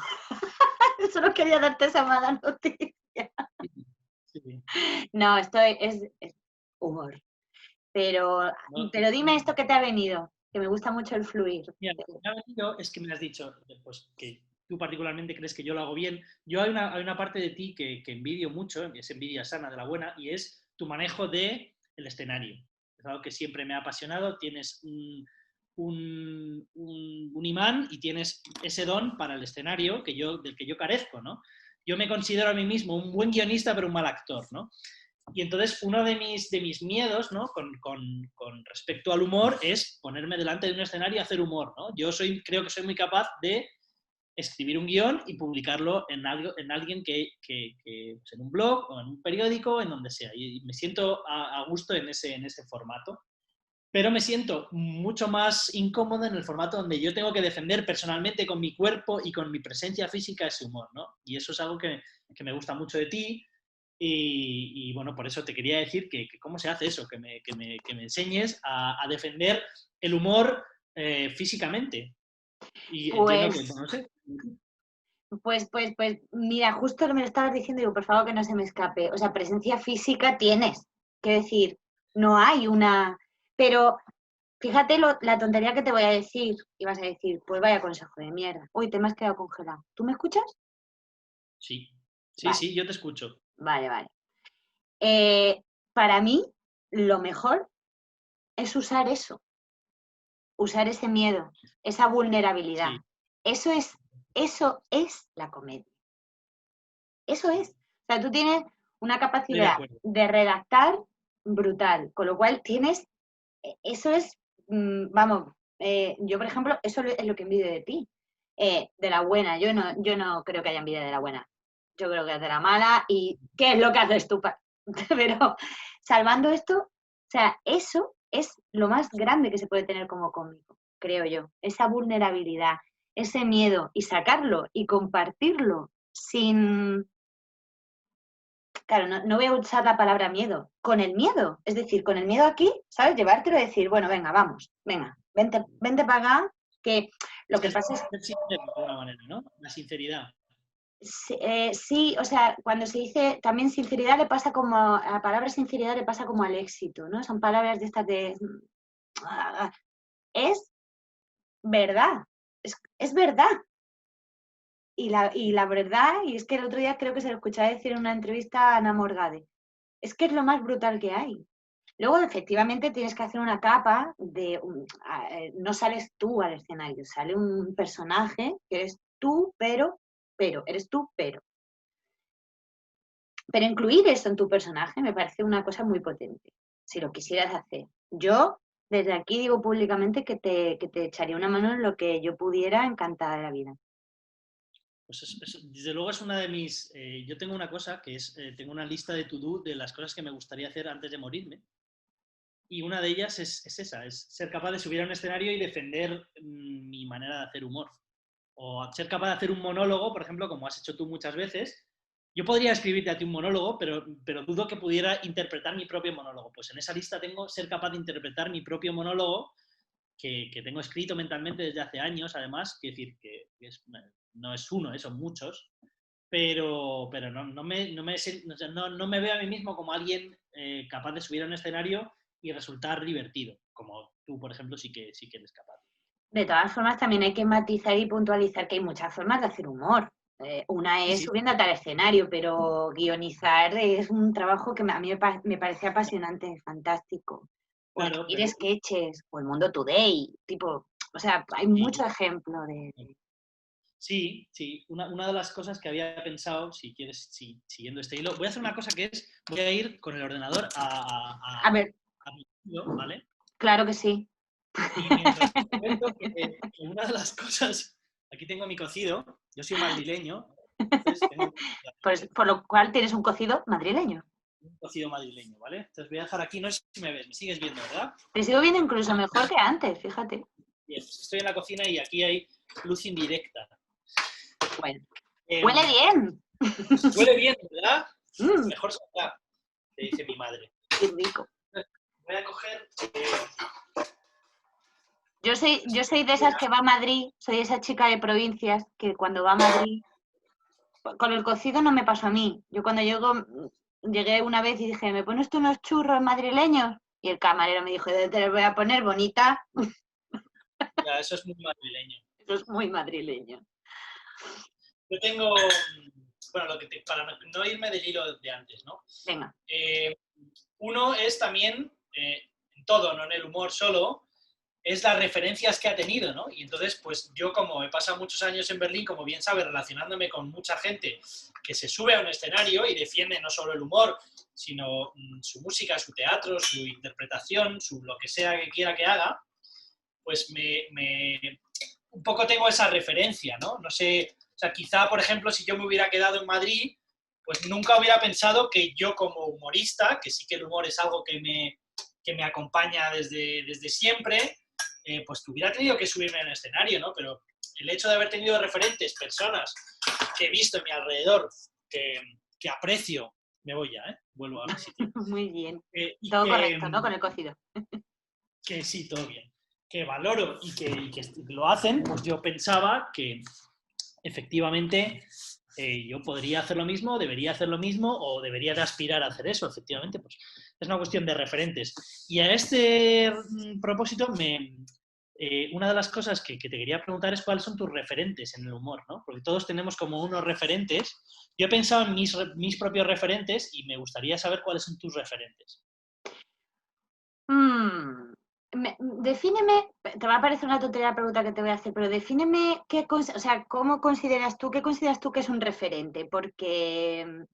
Solo quería darte esa mala noticia. Sí. No, esto es humor. Pero No, dime esto que te ha venido, que me gusta mucho el fluir. mira, lo que me ha venido es que me has dicho pues, que tú particularmente crees que yo lo hago bien. Yo hay una parte de ti que envidio mucho, es envidia sana de la buena, y es tu manejo del escenario. Es algo que siempre me ha apasionado. Tienes un imán y tienes ese don para el escenario del que yo carezco, ¿no? Yo me considero a mí mismo un buen guionista, pero un mal actor, ¿no? Y entonces uno de mis miedos, ¿no? con respecto al humor es ponerme delante de un escenario y hacer humor, ¿no? Yo creo que soy muy capaz de escribir un guión y publicarlo en alguien pues en un blog o en un periódico, en donde sea. Y me siento a gusto en ese formato. Pero me siento mucho más incómodo en el formato donde yo tengo que defender personalmente con mi cuerpo y con mi presencia física ese humor, ¿no? Y eso es algo que me gusta mucho de ti. Y bueno, por eso te quería decir que cómo se hace eso, que me enseñes a defender el humor físicamente. Y entiendo que, Pues, no sé. mira, justo me lo estabas diciendo, digo, por favor que no se me escape. O sea, presencia física tienes, que decir, no hay una... Pero fíjate la tontería que te voy a decir. Y vas a decir, pues vaya consejo de mierda. Uy, te me has quedado congelado. ¿Tú me escuchas? Sí, sí, Vale, sí, yo te escucho. vale. Eh, para mí, lo mejor es usar eso, usar ese miedo, esa vulnerabilidad. Sí, Eso es la comedia. Eso es. O sea, tú tienes una estoy de capacidad acuerdo. de redactar brutal, con lo cual eso es, vamos, yo por ejemplo, eso es lo que envidio de ti, de la buena. Yo no creo que haya envidia de la buena. Yo creo que es de la mala y ¿qué es lo que haces tú? Pero salvando esto, o sea, eso es lo más grande que se puede tener como cómico, creo yo. Esa vulnerabilidad, ese miedo y sacarlo y compartirlo sin, claro, no voy a usar la palabra miedo, con el miedo, es decir, con el miedo aquí, ¿sabes? Llevártelo y decir, bueno, venga, vamos, venga, vente para acá, que lo que pasa es, Ser sincero de alguna manera, ¿no? La sinceridad. sí, o sea, cuando se dice también sinceridad le pasa como, a la palabra sinceridad le pasa como al éxito, ¿no? Son palabras de estas de, es verdad, es verdad. Y la verdad, y es que el otro día creo que se lo escuchaba decir en una entrevista a Ana Morgade, es que es lo más brutal que hay. Luego, efectivamente, tienes que hacer una capa de... no sales tú al escenario, sale un personaje que eres tú, eres tú, pero. Pero incluir eso en tu personaje me parece una cosa muy potente, si lo quisieras hacer. Yo, desde aquí, digo públicamente que te echaría una mano en lo que yo pudiera, encantada de la vida. Pues desde luego es una de mis... yo tengo una cosa que es, tengo una lista de to-do de las cosas que me gustaría hacer antes de morirme. Y una de ellas es esa, es ser capaz de subir a un escenario y defender mi manera de hacer humor. O ser capaz de hacer un monólogo, por ejemplo, como has hecho tú muchas veces. Yo podría escribirte a ti un monólogo, pero dudo que pudiera interpretar mi propio monólogo. Pues en esa lista tengo ser capaz de interpretar mi propio monólogo que tengo escrito mentalmente desde hace años, además, quiero decir que no es uno, son muchos, pero no me veo a mí mismo como alguien capaz de subir a un escenario y resultar divertido, como tú, por ejemplo, sí que eres capaz. De todas formas, también hay que matizar y puntualizar que hay muchas formas de hacer humor. Una Sí, es sí, subiéndote al escenario, pero guionizar es un trabajo que a mí me parece apasionante, fantástico. O claro, escribir pero sketches, o el Mundo Today, tipo, o sea, hay sí, mucho ejemplo de... sí, sí. Una de las cosas que había pensado, si quieres, siguiendo este hilo, voy a hacer una cosa que es, voy a ir con el ordenador A ver, a mi estudio, ¿vale? claro que sí. Y mientras te cuento que una de las cosas, aquí tengo mi cocido, yo soy madrileño, entonces tengo Pues, por lo cual tienes un cocido madrileño. un cocido madrileño, ¿vale? Entonces voy a dejar aquí, no sé si me ves, me sigues viendo, ¿verdad? Te sigo viendo incluso mejor que antes, fíjate. Bien, estoy en la cocina y aquí hay luz indirecta. Bueno, Em, huele bien. Huele bien, ¿verdad? Mm, Mejor saldrá, te dice mi madre. qué rico. Voy a coger Yo soy de esas que va a Madrid, soy esa chica de provincias que cuando va a Madrid, con el cocido no me pasó a mí. Yo cuando llegué una vez y dije, ¿me pones tú unos churros madrileños? Y el camarero me dijo, te los voy a poner bonita. Ya, eso es muy madrileño. Eso es muy madrileño. Yo tengo, bueno, para no irme del hilo de antes, ¿no? Venga. Uno es también, en todo, no en el humor solo, es las referencias que ha tenido, ¿no? Y entonces, pues yo como he pasado muchos años en Berlín, como bien sabes, relacionándome con mucha gente que se sube a un escenario y defiende no solo el humor, sino su música, su teatro, su interpretación, lo que sea que quiera que haga, pues un poco tengo esa referencia, ¿no? No sé, o sea, quizá, por ejemplo, si yo me hubiera quedado en Madrid, pues nunca hubiera pensado que yo como humorista, que sí que el humor es algo que me acompaña desde siempre, pues hubiera tenido que subirme al escenario, ¿no? Pero el hecho de haber tenido referentes, personas que he visto en mi alrededor, que aprecio, me voy ya, ¿eh? Vuelvo a mi sitio. Muy bien. Y Todo correcto, ¿no? Con el cocido. que sí, todo bien, que valoro y que lo hacen, pues yo pensaba que efectivamente yo podría hacer lo mismo, debería hacer lo mismo o debería de aspirar a hacer eso, efectivamente, pues es una cuestión de referentes. Y a este propósito, una de las cosas que te quería preguntar es cuáles son tus referentes en el humor, ¿no? Porque todos tenemos como unos referentes. Yo he pensado en mis propios referentes y me gustaría saber cuáles son tus referentes. Defíneme, te va a parecer una tontería la pregunta que te voy a hacer, pero defíneme cómo consideras tú, qué consideras tú que es un referente, porque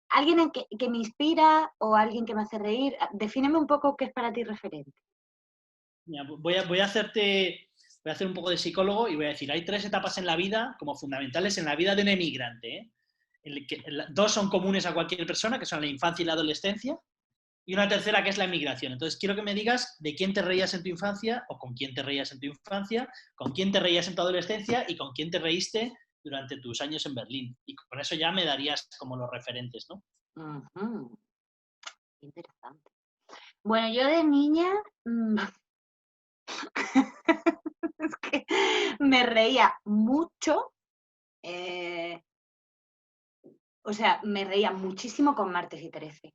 alguien que me inspira o alguien que me hace reír, defíneme un poco qué es para ti referente. Mira, voy a hacer un poco de psicólogo y voy a decir, hay 3 etapas en la vida como fundamentales en la vida de un emigrante, ¿eh? Dos son comunes a cualquier persona, que son la infancia y la adolescencia, y una tercera que es la emigración. Entonces, quiero que me digas de quién te reías en tu infancia o con quién te reías en tu infancia, con quién te reías en tu adolescencia y con quién te reíste durante tus años en Berlín. Y con eso ya me darías como los referentes, ¿no? Uh-huh. Interesante. Bueno, yo de niña es que me reía mucho, me reía muchísimo con Martes y 13.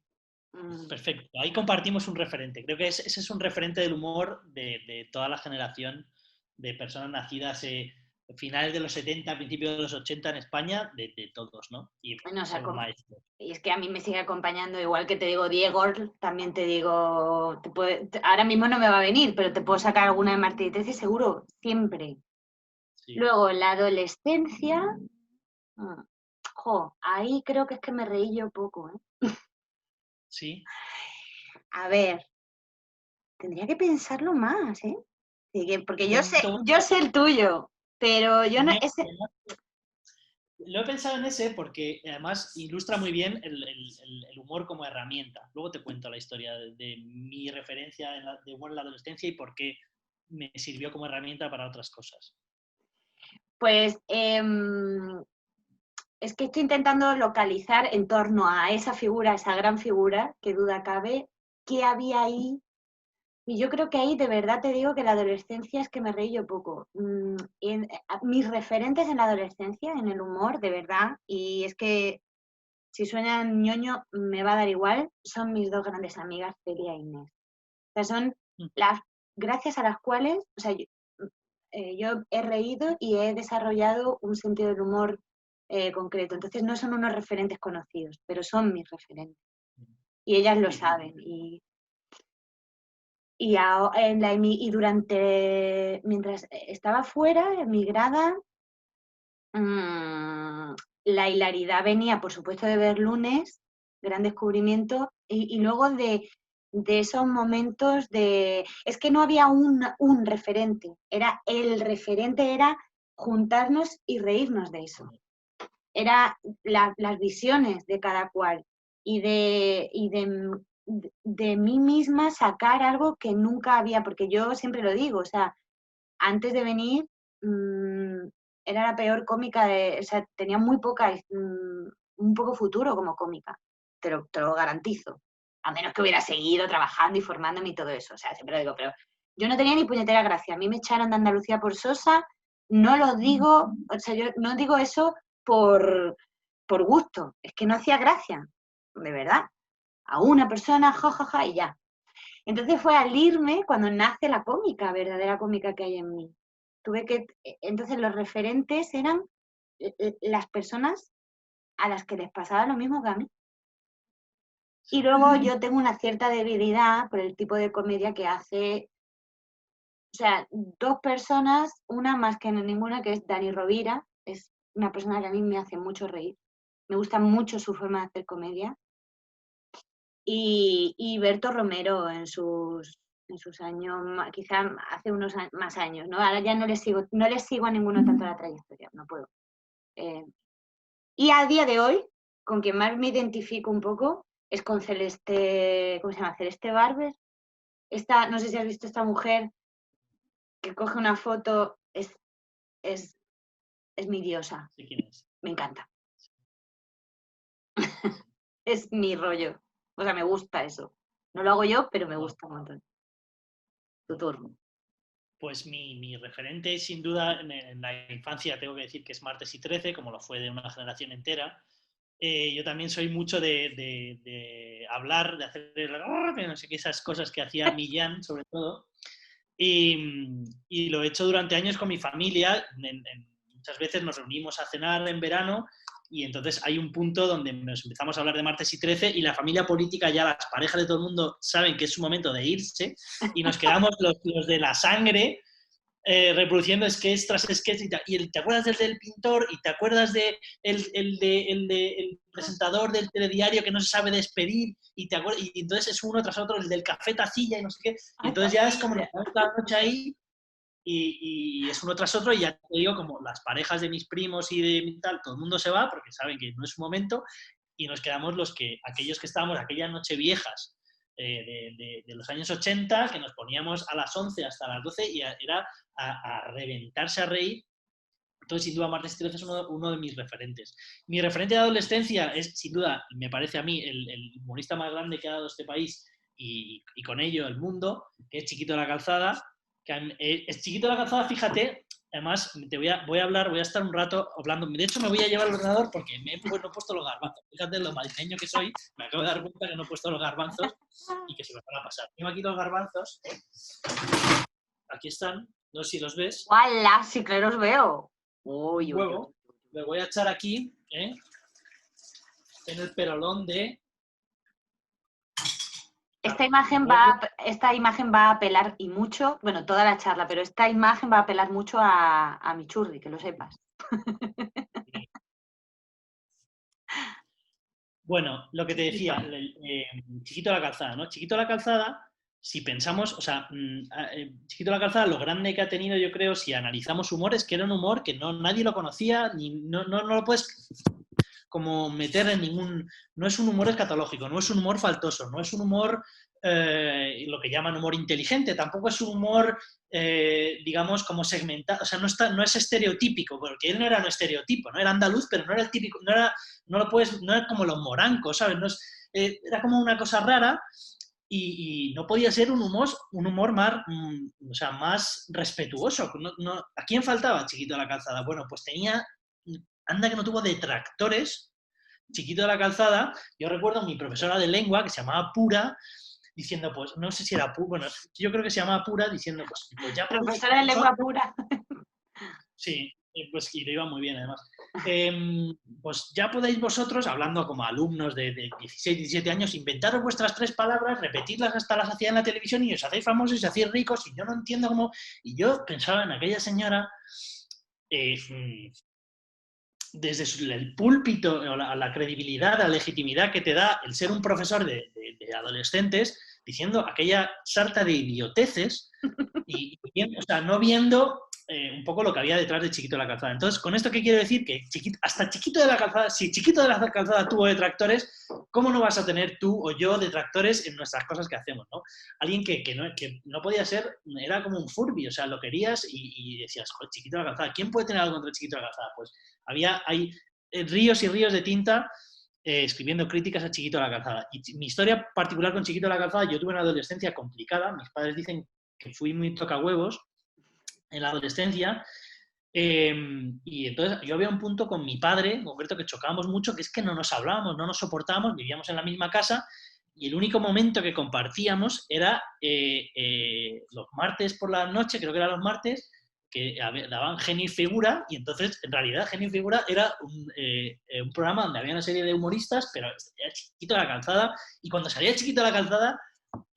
Perfecto, ahí compartimos un referente. Creo que ese es un referente del humor de toda la generación de personas nacidas finales de los 70, principios de los 80 en España, de todos, ¿no? Y Bueno, son maestros. y es que a mí me sigue acompañando, igual que te digo Diego, también te digo, ahora mismo no me va a venir, pero te puedo sacar alguna de Martes y 13 seguro, siempre. Sí. Luego, la adolescencia, ahí creo que es que me reí yo poco, ¿eh? Sí. A ver, tendría que pensarlo más, ¿eh? Porque Un yo sé el tuyo, pero yo no, mío, ese... lo he pensado en ese porque además ilustra muy bien el humor como herramienta. Luego te cuento la historia de mi referencia de humor en la adolescencia y por qué me sirvió como herramienta para otras cosas. Pues es que estoy intentando localizar en torno a esa figura, esa gran figura, que duda cabe, qué había ahí. Y yo creo que ahí de verdad te digo que la adolescencia es que me reí yo poco. Mis referentes en la adolescencia, en el humor, de verdad, y es que si suena ñoño me va a dar igual, son mis 2 grandes amigas, Celia e Inés. O sea, son las gracias a las cuales, yo he reído y he desarrollado un sentido del humor concreto. Entonces no son unos referentes conocidos, pero son mis referentes. Y ellas lo saben. Mientras estaba fuera, emigrada, la hilaridad venía, por supuesto, de ver Lunes, gran descubrimiento, y luego de esos momentos es que no había un referente, el referente era juntarnos y reírnos de eso. Era las visiones de cada cual y de mí misma sacar algo que nunca había, porque yo siempre lo digo, o sea, antes de venir era la peor cómica, o sea, tenía muy un poco futuro como cómica, te lo garantizo, a menos que hubiera seguido trabajando y formándome y todo eso, o sea, siempre lo digo, pero Yo no tenía ni puñetera gracia. A mí me echaron de Andalucía por sosa. No lo digo, o sea, yo no digo eso por gusto. Es que no hacía gracia, de verdad. A una persona, jajaja, y ya. Entonces fue al irme cuando nace la cómica, verdadera cómica que hay en mí. Entonces los referentes eran las personas a las que les pasaba lo mismo que a mí. Y luego yo tengo una cierta debilidad por el tipo de comedia que hace, o sea, dos personas, una más que ninguna, que es Dani Rovira, es una persona que a mí me hace mucho reír. Me gusta mucho su forma de hacer comedia. Y Berto Romero en sus años, quizá hace unos más años, ¿no? Ahora ya no les sigo a ninguno tanto la trayectoria, no puedo. Y a día de hoy, con quien más me identifico un poco, es con Celeste, ¿cómo se llama? Celeste Barber. No sé si has visto esta mujer que coge una foto, es mi diosa. ¿De quién es? Me encanta. Es mi rollo. O sea, me gusta eso. No lo hago yo, pero me gusta un montón. Tu turno. Pues mi referente, sin duda, en la infancia tengo que decir que es Martes y 13, como lo fue de una generación entera. Yo también soy mucho de hablar, de hacer no sé qué, esas cosas que hacía Millán, sobre todo. Y lo he hecho durante años con mi familia. Muchas veces nos reunimos a cenar en verano y entonces hay un punto donde nos empezamos a hablar de Martes y 13 y la familia política, ya las parejas de todo el mundo saben que es su momento de irse y nos quedamos los de la sangre reproduciendo sketch tras sketch y te acuerdas del pintor y te acuerdas el presentador del telediario que no se sabe despedir y entonces es uno tras otro, el del café tacilla y no sé qué, y entonces ya es como la noche ahí y es uno tras otro y ya te digo, como las parejas de mis primos y de mi tal, todo el mundo se va porque saben que no es su momento y nos quedamos aquellos que estábamos aquellas noche viejas de los años 80, que nos poníamos a las 11 hasta las 12 y era a reventarse a reír. Entonces, sin duda, Martes y 13 es uno de mis referentes. Mi referente de adolescencia es, sin duda, me parece a mí, el humorista más grande que ha dado este país y con ello el mundo, que es Chiquito de la Calzada. Es Chiquito de la Calzada, fíjate, además voy a estar un rato hablando. De hecho, me voy a llevar el ordenador porque no he puesto los garbanzos. Fíjate lo madrileño que soy, me acabo de dar cuenta que no he puesto los garbanzos y que se me van a pasar. Tengo aquí los garbanzos, aquí están, no sé si los ves. ¡Hala! Sí que los veo. Un huevo, le voy a echar aquí, en el perolón de... Esta imagen va a apelar y mucho, bueno, toda la charla, pero esta imagen va a apelar mucho a mi churri, que lo sepas. Bueno, lo que te decía, Chiquito de la Calzada, ¿no? Chiquito de la Calzada, si pensamos, o sea, Chiquito de la Calzada, lo grande que ha tenido, yo creo, si analizamos humor, es que era un humor que nadie lo conocía, no lo puedes como meter en ningún... No es un humor escatológico, no es un humor faltoso, no es un humor, lo que llaman humor inteligente, tampoco es un humor, digamos, como segmentado, o sea, no es estereotípico, porque él no era un estereotipo, ¿no? Era andaluz, pero no era el típico, no era como los morancos, ¿sabes? Era como una cosa rara y no podía ser un humor más, o sea, más respetuoso. ¿A quién faltaba Chiquito de la Calzada? Bueno, pues anda que no tuvo detractores, Chiquito de la Calzada. Yo recuerdo a mi profesora de lengua, que se llamaba Pura, diciendo, pues, no sé si era Pura, bueno, yo creo que se llamaba Pura, diciendo, pues ya... Profesora de lengua pura. Sí, pues y le iba muy bien además. Pues ya podéis vosotros, hablando como alumnos de 16, 17 años, inventaros vuestras 3 palabras, repetirlas hasta las hacía en la televisión y os hacéis famosos y os hacéis ricos y yo no entiendo cómo... Y yo pensaba en aquella señora... desde el púlpito, la credibilidad, la legitimidad que te da el ser un profesor de adolescentes, diciendo aquella sarta de idioteces o sea, no viendo un poco lo que había detrás de Chiquito de la Calzada. Entonces, ¿con esto qué quiero decir? Que hasta Chiquito de la Calzada, si Chiquito de la Calzada tuvo detractores, ¿cómo no vas a tener tú o yo detractores en nuestras cosas que hacemos, ¿no? Alguien que no podía ser, era como un furby, o sea, lo querías y decías, joder, Chiquito de la Calzada, ¿quién puede tener algo contra Chiquito de la Calzada? Pues hay ríos y ríos de tinta escribiendo críticas a Chiquito de la Calzada. Y mi historia particular con Chiquito de la Calzada, yo tuve una adolescencia complicada, mis padres dicen que fui muy tocahuevos en la adolescencia. Y entonces yo había un punto con mi padre, en concreto, que chocábamos mucho, que es que no nos hablábamos, no nos soportábamos, vivíamos en la misma casa y el único momento que compartíamos era los martes por la noche, creo que eran los martes, que daban Genio y Figura, y entonces en realidad Genio y Figura era un programa donde había una serie de humoristas, pero era Chiquito de la Calzada, y cuando salía Chiquito de la Calzada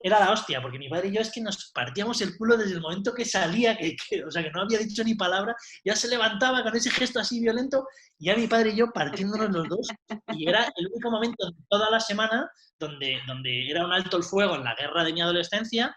era la hostia, porque mi padre y yo es que nos partíamos el culo desde el momento que salía, o sea, que no había dicho ni palabra, ya se levantaba con ese gesto así violento, y ya mi padre y yo partiéndonos los dos, y era el único momento de toda la semana donde era un alto el fuego en la guerra de mi adolescencia,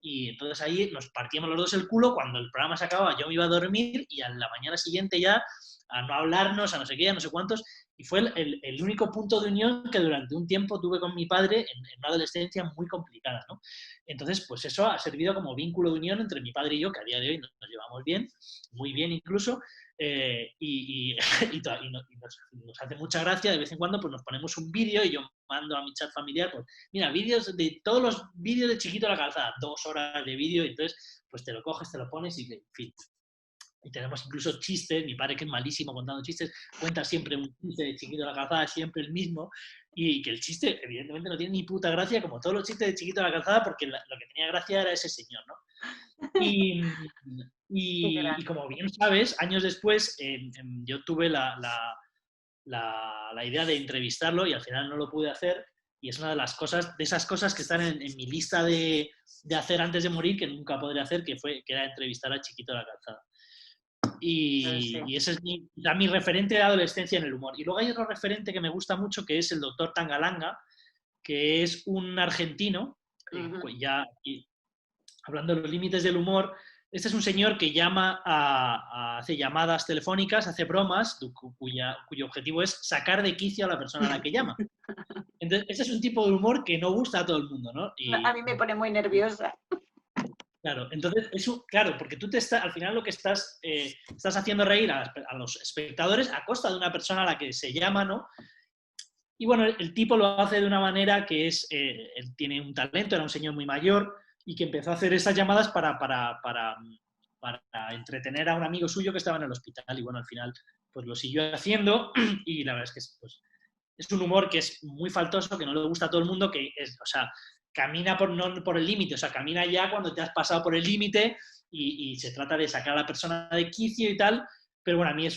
y entonces ahí nos partíamos los dos el culo, cuando el programa se acababa yo me iba a dormir, y a la mañana siguiente ya a no hablarnos, a no sé qué, a no sé cuántos, y fue el único punto de unión que durante un tiempo tuve con mi padre en una adolescencia muy complicada, ¿no? Entonces, pues eso ha servido como vínculo de unión entre mi padre y yo, que a día de hoy nos llevamos bien, muy bien incluso, nos hace mucha gracia, de vez en cuando pues nos ponemos un vídeo y yo mando a mi chat familiar, pues mira, vídeos de todos los vídeos de Chiquito de la Calzada, 2 horas de vídeo, y entonces pues te lo coges, te lo pones y en fin. Y tenemos incluso chistes, mi padre que es malísimo contando chistes, cuenta siempre un chiste de Chiquito de la Calzada, siempre el mismo, y que el chiste evidentemente no tiene ni puta gracia, como todos los chistes de Chiquito de la Calzada, porque lo que tenía gracia era ese señor, ¿no? Y como bien sabes, años después yo tuve la idea de entrevistarlo y al final no lo pude hacer, y es una de esas cosas que están en mi lista de hacer antes de morir que nunca podré hacer, que era entrevistar a Chiquito de la Calzada. Y ese es mi referente de adolescencia en el humor. Y luego hay otro referente que me gusta mucho, que es el doctor Tangalanga, que es un argentino, ya hablando de los límites del humor. Este es un señor que hace llamadas telefónicas, hace bromas, cuyo objetivo es sacar de quicio a la persona a la que llama. Entonces, este es un tipo de humor que no gusta a todo el mundo, ¿no? A mí me pone muy nerviosa. Claro, entonces, claro, porque tú al final lo que estás haciendo reír a los espectadores a costa de una persona a la que se llama, ¿no? Y bueno, el tipo lo hace de una manera que él tiene un talento, era un señor muy mayor y que empezó a hacer esas llamadas para entretener a un amigo suyo que estaba en el hospital, y bueno, al final pues lo siguió haciendo, y la verdad es que es un humor que es muy faltoso, que no le gusta a todo el mundo, o sea, camina no por el límite, o sea, camina ya cuando te has pasado por el límite, y se trata de sacar a la persona de quicio y tal, pero bueno, a mí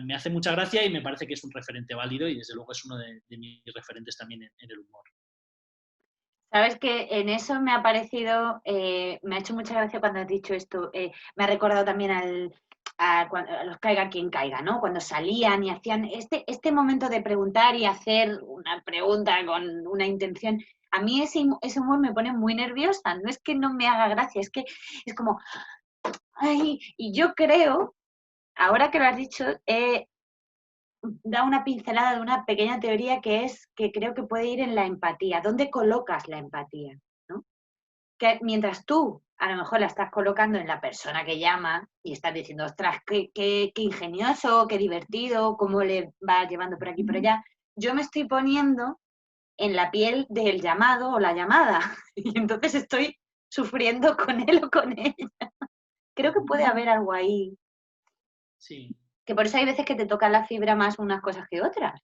me hace mucha gracia y me parece que es un referente válido, y desde luego es uno de mis referentes también en el humor. Sabes que en eso me ha parecido, me ha hecho mucha gracia cuando has dicho esto, me ha recordado también a los Caiga quien caiga, ¿no? Cuando salían y hacían este momento de preguntar y hacer una pregunta con una intención. A mí ese humor me pone muy nerviosa, no es que no me haga gracia, es que es como, ay, y yo creo, ahora que lo has dicho, da una pincelada de una pequeña teoría que es que creo que puede ir en la empatía. ¿Dónde colocas la empatía? ¿No? Que mientras tú a lo mejor la estás colocando en la persona que llama y estás diciendo, ostras, qué ingenioso, qué divertido, cómo le va llevando por aquí y por allá, yo me estoy poniendo en la piel del llamado o la llamada y entonces estoy sufriendo con él o con ella. Creo que puede haber algo ahí. Sí. Que por eso hay veces que te tocan la fibra más unas cosas que otras,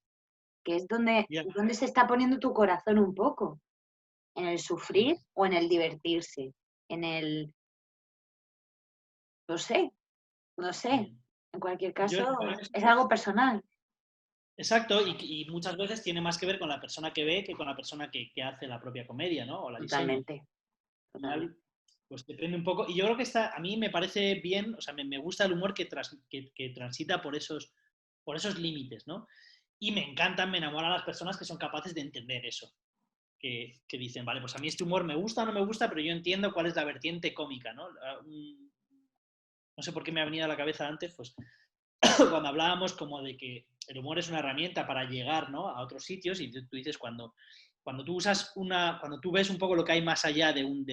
que es donde se está poniendo tu corazón un poco, en el sufrir o en el divertirse, en el, no sé, en cualquier caso es algo personal. Exacto, y muchas veces tiene más que ver con la persona que ve que con la persona que hace la propia comedia, ¿no? O la diseña. Totalmente. Pues depende un poco. Y yo creo que a mí me parece bien, o sea, me gusta el humor que transita por esos límites, ¿no? Y me encantan, me enamoran las personas que son capaces de entender eso. Que dicen, vale, pues a mí este humor me gusta o no me gusta, pero yo entiendo cuál es la vertiente cómica, ¿no? No sé por qué me ha venido a la cabeza antes, pues cuando hablábamos como de que el humor es una herramienta para llegar, ¿no?, a otros sitios, y tú dices cuando tú cuando tú ves un poco lo que hay más allá de un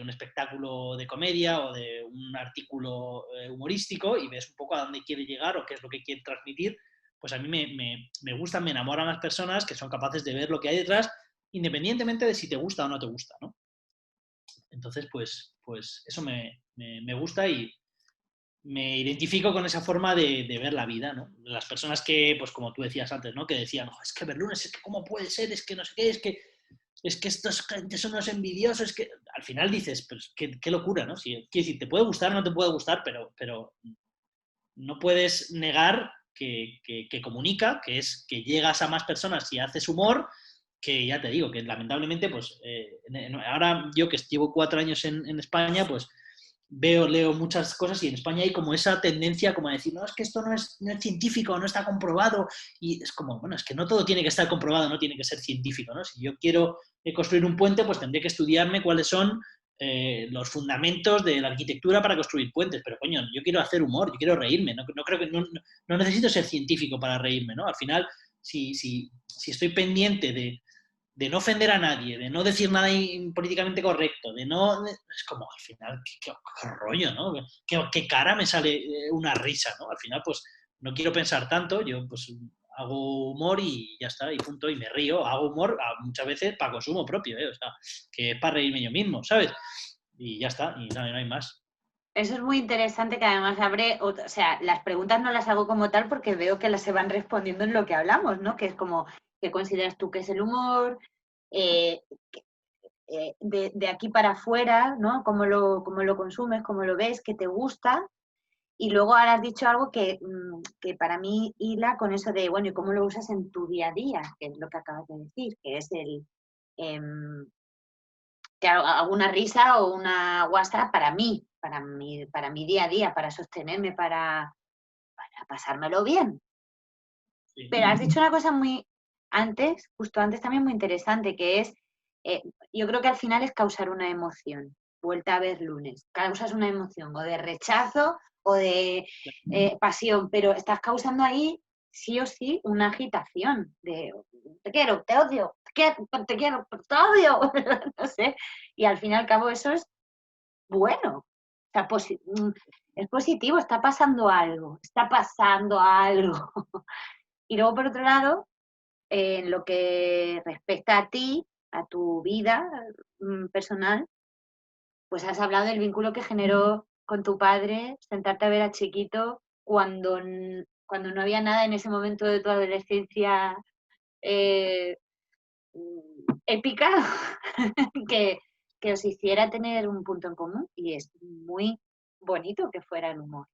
espectáculo de comedia o de un artículo humorístico, y ves un poco a dónde quiere llegar o qué es lo que quiere transmitir, pues a mí me gustan, me enamoran las personas que son capaces de ver lo que hay detrás, independientemente de si te gusta o no te gusta, ¿no? Entonces, pues eso me gusta y me identifico con esa forma de ver la vida, ¿no? Las personas que, pues como tú decías antes, ¿no? Que decían, "Oh, es que Berlunes, es que cómo puede ser, es que no sé qué, es que estos gente son unos envidiosos, es que al final dices, pues qué locura, ¿no? Si, quiero decir, te puede gustar, no te puede gustar, pero no puedes negar que comunica, que es que llegas a más personas y haces humor, que ya te digo, que lamentablemente, pues ahora yo que llevo 4 años en España, pues leo muchas cosas y en España hay como esa tendencia como a decir, no, es que esto no es científico, no está comprobado, y es como, bueno, es que no todo tiene que estar comprobado, no tiene que ser científico, ¿no? Si yo quiero construir un puente, pues tendré que estudiarme cuáles son los fundamentos de la arquitectura para construir puentes, pero coño, yo quiero hacer humor, yo quiero reírme, no creo que no necesito ser científico para reírme, ¿no? Al final, si estoy pendiente de no ofender a nadie, de no decir nada políticamente correcto, es como al final, qué rollo, ¿no? ¿Qué cara me sale una risa, ¿no? Al final, pues no quiero pensar tanto, yo pues hago humor y ya está, y punto, y me río, hago humor muchas veces para consumo propio, o sea, que es para reírme yo mismo, ¿sabes? Y ya está, y no hay más. Eso es muy interesante que además abre, o sea, las preguntas no las hago como tal porque veo que las se van respondiendo en lo que hablamos, ¿no? Que es como, ¿qué consideras tú que es el humor? Eh, de aquí para afuera, ¿no? Cómo lo consumes, cómo lo ves, qué te gusta. Y luego ahora has dicho algo que para mí hila con eso de, bueno, ¿y cómo lo usas en tu día a día? Que es lo que acabas de decir, que es em, que hago una risa o una WhatsApp para mí, para mi día a día, para sostenerme, para pasármelo bien. Sí. Pero has dicho una cosa justo antes también muy interesante, que es, yo creo que al final es causar una emoción. Vuelta a ver lunes. Causas una emoción o de rechazo o de pasión, pero estás causando ahí sí o sí una agitación de te quiero, te odio, te quiero, te odio, no sé. Y al fin y al cabo eso es bueno. Está es positivo, está pasando algo, está pasando algo. Y luego, por otro lado, en lo que respecta a ti, a tu vida personal, pues has hablado del vínculo que generó con tu padre, sentarte a ver a Chiquito cuando no había nada en ese momento de tu adolescencia eh, épica que, que os hiciera tener un punto en común y es muy bonito que fuera el humor.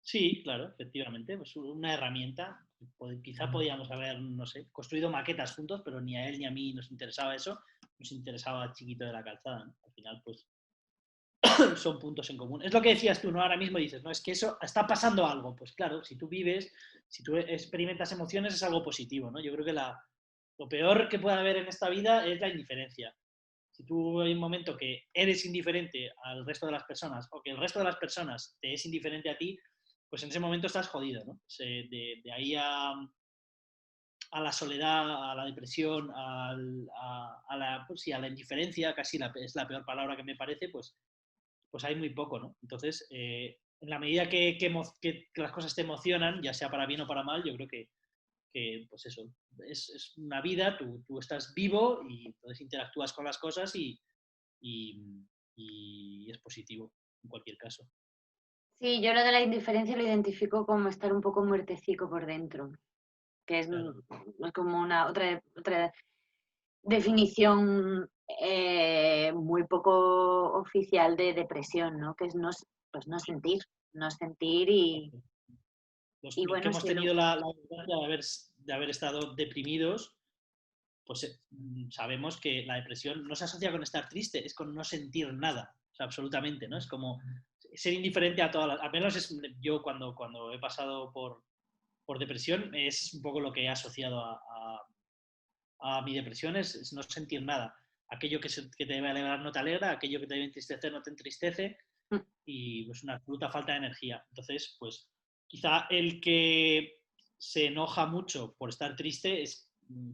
Sí, claro, efectivamente, pues una herramienta. Quizá podíamos haber, no sé, construido maquetas juntos, pero ni a él ni a mí nos interesaba eso, nos interesaba Chiquito de la Calzada, ¿no? Al final, pues son puntos en común. Es lo que decías tú, ¿no? Ahora mismo dices, no, es que eso está pasando algo. Pues claro, si tú vives, si tú experimentas emociones es algo positivo, ¿no? Yo creo que lo peor que puede haber en esta vida es la indiferencia. Si tú hay un momento que eres indiferente al resto de las personas o que el resto de las personas te es indiferente a ti, pues en ese momento estás jodido, ¿no? Pues, de ahí a la soledad, a la depresión, pues sí, a la indiferencia, casi es la peor palabra que me parece, pues hay muy poco, ¿no? Entonces, en la medida que las cosas te emocionan, ya sea para bien o para mal, yo creo que pues eso, es una vida, tú estás vivo y entonces interactúas con las cosas y, y es positivo en cualquier caso. Sí, yo lo de la indiferencia lo identifico como estar un poco muertecico por dentro, que Claro. es como una otra definición muy poco oficial de depresión, ¿no? Que es pues no sentir y Los que bueno, hemos tenido la desgracia de haber estado deprimidos, pues sabemos que la depresión no se asocia con estar triste, es con no sentir nada, o sea, absolutamente, ¿no? Es como ser indiferente a todas las... Al menos yo cuando he pasado por depresión es un poco lo que he asociado a mi depresión, es no sentir nada. Aquello que te debe alegrar no te alegra, aquello que te debe entristecer no te entristece y pues una absoluta falta de energía. Entonces, pues quizá el que se enoja mucho por estar triste es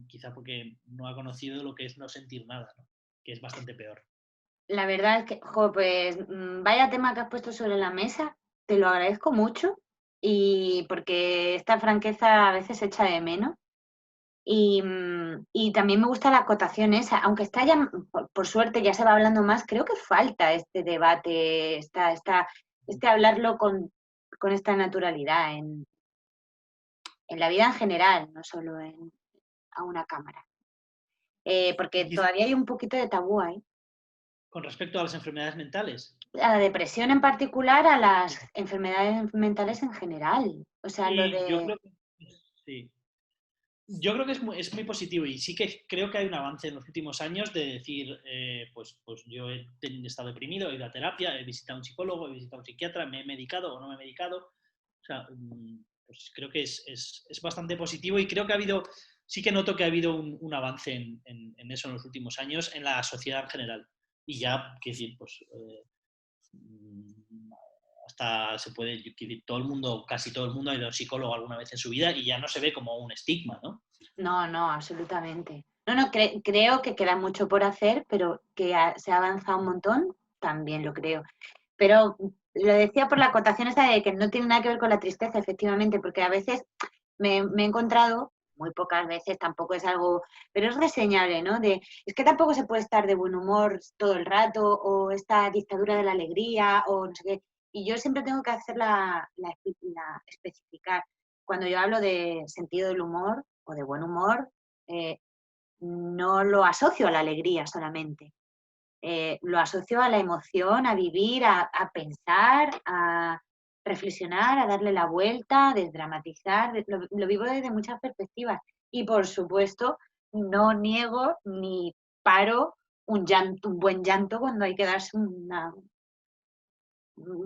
quizá porque no ha conocido lo que es no sentir nada, ¿no? Que es bastante peor. la verdad es que, jo, pues vaya tema que has puesto sobre la mesa, te lo agradezco mucho y porque esta franqueza a veces se echa de menos Y también me gusta la acotación esa, aunque está ya, por suerte, ya se va hablando más, creo que falta este debate, este hablarlo con esta naturalidad en la vida en general, no solo a una cámara. Porque todavía hay un poquito de tabú ahí. Con respecto a las enfermedades mentales. A la depresión en particular, a las enfermedades mentales en general. O sea, lo Y yo de... creo que sí. Yo creo que es muy positivo y sí que creo que hay un avance en los últimos años de decir, pues yo he estado deprimido, he ido a terapia, he visitado a un psicólogo, he visitado a un psiquiatra, me he medicado o no me he medicado. O sea, pues creo que es bastante positivo y creo que sí que noto que ha habido un avance en eso en los últimos años en la sociedad en general. Y ya, quiero decir, pues hasta se puede, todo el mundo, casi todo el mundo ha ido a un psicólogo alguna vez en su vida y ya no se ve como un estigma, ¿no? No, no, absolutamente. No, creo que queda mucho por hacer, pero que se ha avanzado un montón, también lo creo. Pero lo decía por la acotación esa de que no tiene nada que ver con la tristeza, efectivamente, porque a veces me he encontrado, muy pocas veces, tampoco es algo, pero es reseñable, ¿no? Es que tampoco se puede estar de buen humor todo el rato, o esta dictadura de la alegría, o no sé qué. Y yo siempre tengo que hacer especificar. Cuando yo hablo de sentido del humor o de buen humor, eh, no lo asocio a la alegría solamente. Lo asocio a la emoción, a vivir, a pensar, a reflexionar, a darle la vuelta, a desdramatizar. Lo vivo desde muchas perspectivas. Y por supuesto, no niego ni paro un buen llanto cuando hay que darse un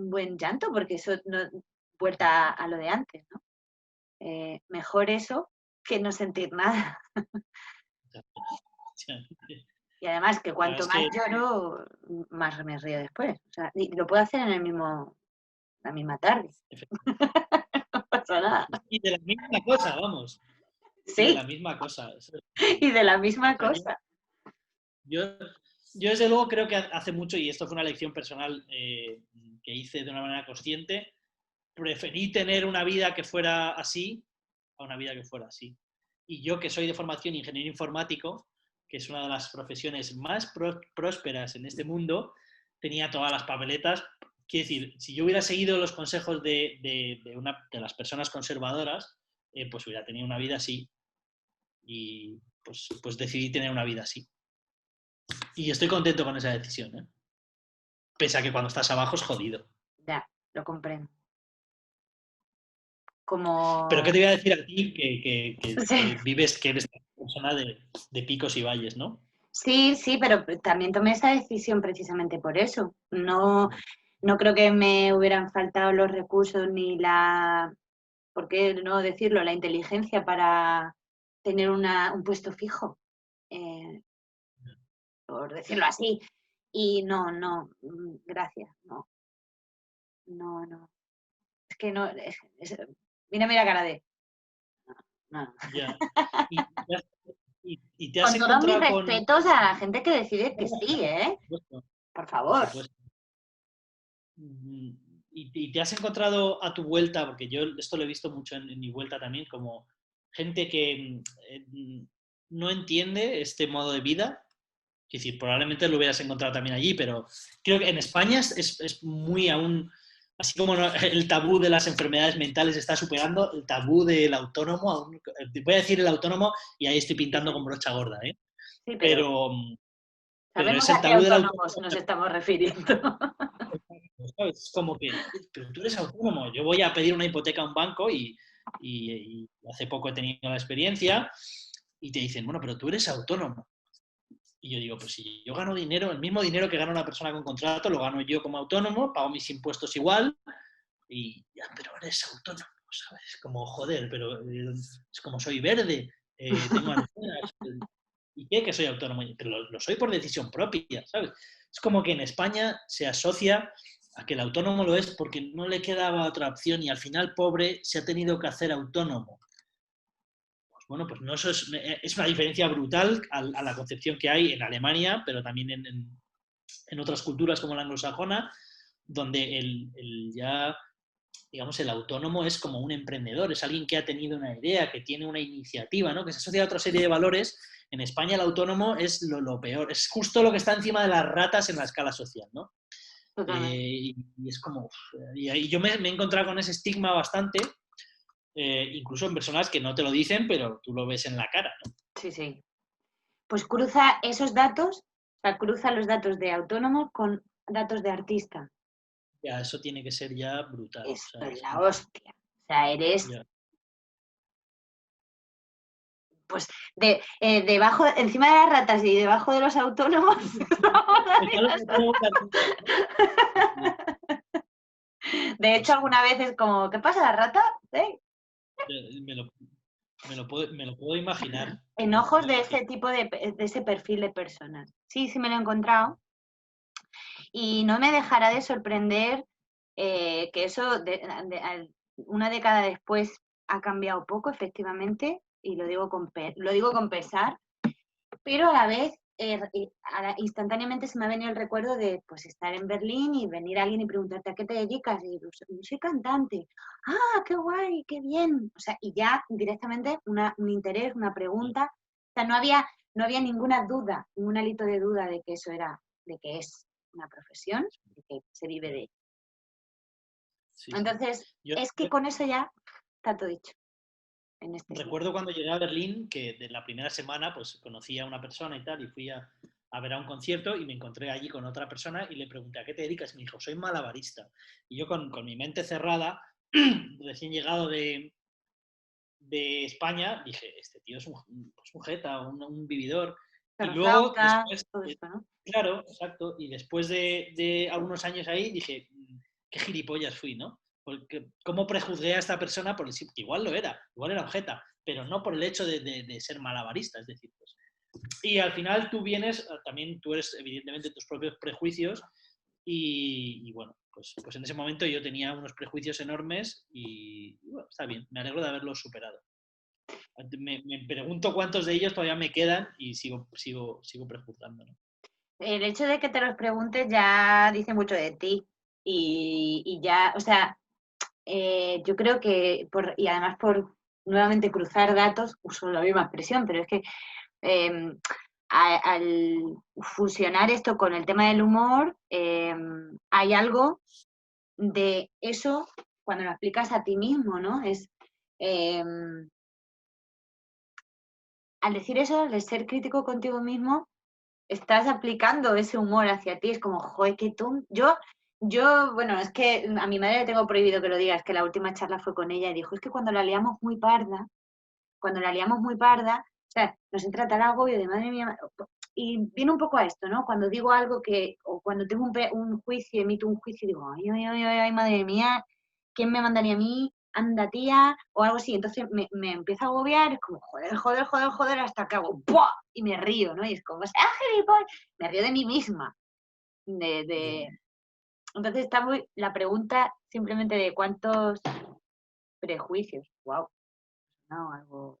buen llanto, porque eso no vuelta a lo de antes, ¿no? Mejor eso que no sentir nada. Y además que La verdad cuanto es más que lloro, más me río después. O sea, y lo puedo hacer en la misma tarde. No pasa nada. y de la misma cosa, vamos, y de la Sí, misma cosa. y de la misma O sea, cosa. yo, yo desde luego creo que hace mucho, y esto fue una lección personal que hice de una manera consciente, preferí tener una vida que fuera así a una vida que fuera así. Y yo que soy de formación ingeniero informático, que es una de las profesiones más prósperas en este mundo, tenía todas las papeletas. Quiero decir, si yo hubiera seguido los consejos de las personas conservadoras, pues hubiera tenido una vida así. Y pues decidí tener una vida así. Y estoy contento con esa decisión, ¿eh? Pese a que cuando estás abajo es jodido. Ya, lo comprendo. Pero ¿qué Como... te voy a decir a ti que Sí, vives, que eres una persona de picos y valles, ¿no? sí, sí, pero también tomé esa decisión precisamente por eso. No, no creo que me hubieran faltado los recursos ni ¿por qué no decirlo? La inteligencia para tener un puesto fijo. Eh, por decirlo así. Y gracias, no. Es que no, mírame la cara de, no. Ya. Y, y te has Con todos mis encontrado con... respetos a la gente que decide que sí, ¿eh? Por supuesto, Por por favor. supuesto. Y te has encontrado a tu vuelta, porque yo esto lo he visto mucho en mi vuelta también, como gente que no entiende este modo de vida. Es decir, probablemente lo hubieras encontrado también allí, pero creo que en España es muy aún, así como el tabú de las enfermedades mentales está superando el tabú del autónomo. Voy a decir el autónomo y ahí estoy Sí, pintando sí, con brocha gorda, ¿eh? sí, Pero sabemos es a el qué tabú del autónomos autónomo. nos estamos refiriendo. ¿Sabes? Es como que, pero tú eres autónomo. Yo voy a pedir una hipoteca a un banco y hace poco he tenido la experiencia y te dicen, bueno, pero tú eres autónomo. Y yo digo, pues si yo gano dinero, el mismo dinero que gana una persona con contrato, lo gano yo como autónomo, pago mis impuestos igual y ya, pero eres autónomo, ¿sabes? Como, joder, pero es como soy verde, tengo antenas, ¿y qué? Que soy autónomo. Pero lo soy por decisión propia, ¿sabes? Es como que en España se asocia a que el autónomo lo es porque no le quedaba otra opción y al final, pobre, se ha tenido que hacer autónomo. Pues bueno, pues no, eso es una diferencia brutal a la concepción que hay en Alemania, pero también en otras culturas como la anglosajona, donde ya digamos, el autónomo es como un emprendedor, es alguien que ha tenido una idea, que tiene una iniciativa, ¿no? Que se asocia a otra serie de valores. En España el autónomo es lo peor, es justo lo que está encima de las ratas en la escala social, ¿no? Totalmente. Y es como... Y yo me he encontrado con ese estigma bastante, incluso en personas que no te lo dicen, pero tú lo ves en la cara, ¿no? Sí, sí. Pues cruza esos datos, o sea, cruza los datos de autónomo con datos de artista. Ya, eso tiene que ser ya brutal. O Esto sea, es la hostia. O sea, eres, ya. pues, debajo, encima de las ratas y debajo de los autónomos. Están los autónomos artistas, ¿no? Sí, De hecho, pues alguna vez es como, ¿qué pasa, la rata? ¿Eh? me lo, me lo puedo imaginar. Me lo Enojos puedo de imaginar. ese tipo de ese perfil de personas. Sí, sí me lo he encontrado. Y no me dejará de sorprender que eso, una década después, ha cambiado poco, efectivamente, y lo digo con pesar, pero a la vez, instantáneamente se me ha venido el recuerdo de pues, estar en Berlín y venir alguien y preguntarte a qué te dedicas. Y digo, soy cantante. ¡Ah, qué guay, qué bien! O sea, y ya directamente un interés, una pregunta. O sea, no había ninguna duda, ningún hálito de duda de que eso era, de que es una profesión, de que se vive de ello. Sí, sí. Entonces, Yo es que con eso ya está todo dicho en este sentido. recuerdo cuando llegué a Berlín que de la primera semana pues conocí a una persona y tal y fui a ver a un concierto y me encontré allí con otra persona y le pregunté ¿a qué te dedicas? Y me dijo, soy malabarista. Y yo con mi mente cerrada, recién llegado de España, dije, este tío es pues un jeta, un vividor. Y luego, Flauta, después, todo esto, ¿no? claro, exacto, y después de algunos años ahí dije, qué gilipollas fui, ¿no? Porque, ¿cómo prejuzgué a esta persona? Porque igual lo era, igual era objeta, pero no por el hecho de ser malabarista, es decir, pues. Y al final tú vienes, también tú eres evidentemente tus propios prejuicios y bueno, pues en ese momento yo tenía unos prejuicios enormes y bueno, está bien, me alegro de haberlos superado. Me pregunto cuántos de ellos todavía me quedan y sigo prejuzgando, ¿no? El hecho de que te los preguntes ya dice mucho de ti. Y ya, o sea, yo creo que, y además por nuevamente cruzar datos, uso la misma expresión, pero es que eh, al fusionar esto con el tema del humor, hay algo de eso cuando lo aplicas a ti mismo, ¿no? Eh, al decir eso, al ser crítico contigo mismo, estás aplicando ese humor hacia ti. Es como, joder, qué tonto. Bueno, es que a mi madre le tengo prohibido que lo diga, es que la última charla fue con ella y dijo, es que cuando la liamos muy parda, o sea, nos entra tal agobio de madre mía. Y viene un poco a esto, ¿no? Cuando digo algo o cuando tengo un juicio, emito un juicio, digo, ay, ay, ay, ay, madre mía, ¿quién me mandaría a mí? Anda, tía, o algo así. Entonces me empieza a agobiar, es como, joder, joder, joder, joder, hasta que hago, ¡buah! Y me río, ¿no? Y es como, ¡ah, gilipollas! Me río de mí misma. Entonces está la pregunta simplemente de cuántos prejuicios, wow, no, algo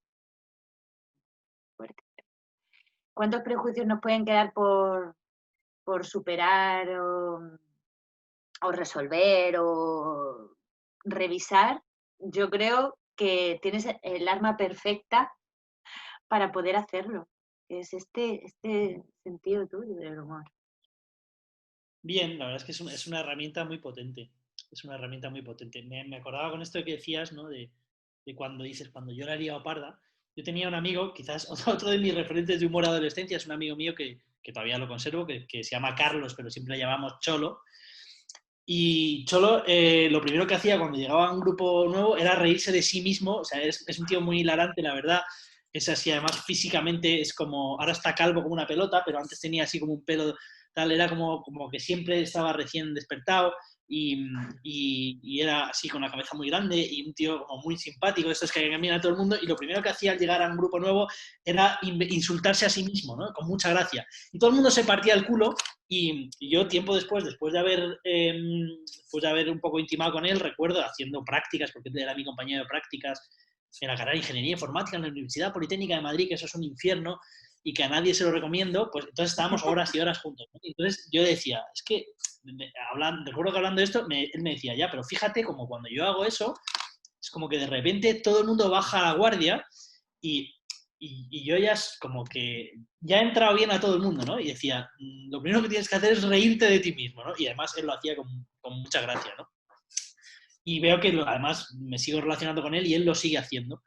fuerte. ¿Cuántos prejuicios nos pueden quedar por superar o resolver o revisar? Yo creo que tienes el arma perfecta para poder hacerlo. Es este sentido tuyo del humor. Bien, la verdad es que es una herramienta muy potente. Es una herramienta muy potente. Me acordaba con esto que decías, ¿no? De cuando dices, cuando yo la he liado parda. Yo tenía un amigo, quizás otro de mis referentes de humor adolescencia, es un amigo mío que todavía lo conservo, que se llama Carlos, pero siempre le llamamos Cholo. Y Cholo, lo primero que hacía cuando llegaba a un grupo nuevo era reírse de sí mismo. O sea, es un tío muy hilarante, la verdad. Es así, además físicamente es como, ahora está calvo como una pelota, pero antes tenía así como un pelo tal, era como que siempre estaba recién despertado y era así con la cabeza muy grande y un tío como muy simpático, estos que caminan a todo el mundo, y lo primero que hacía al llegar a un grupo nuevo era insultarse a sí mismo, ¿no? Con mucha gracia. Y todo el mundo se partía el culo y yo tiempo después después de haber un poco intimado con él, recuerdo haciendo prácticas, porque él era mi compañero de prácticas en la carrera de Ingeniería Informática en la Universidad Politécnica de Madrid, que eso es un infierno, y que a nadie se lo recomiendo, pues entonces estábamos horas y horas juntos, ¿no? Y entonces yo decía, es que, recuerdo que hablando de esto, él me decía, ya, pero fíjate como cuando yo hago eso, es como que de repente todo el mundo baja la guardia y, y yo ya es como que ya he entrado bien a todo el mundo, ¿no? Y decía, lo primero que tienes que hacer es reírte de ti mismo, ¿no? Y además él lo hacía con mucha gracia, ¿no? Y veo que además me sigo relacionando con él y él lo sigue haciendo.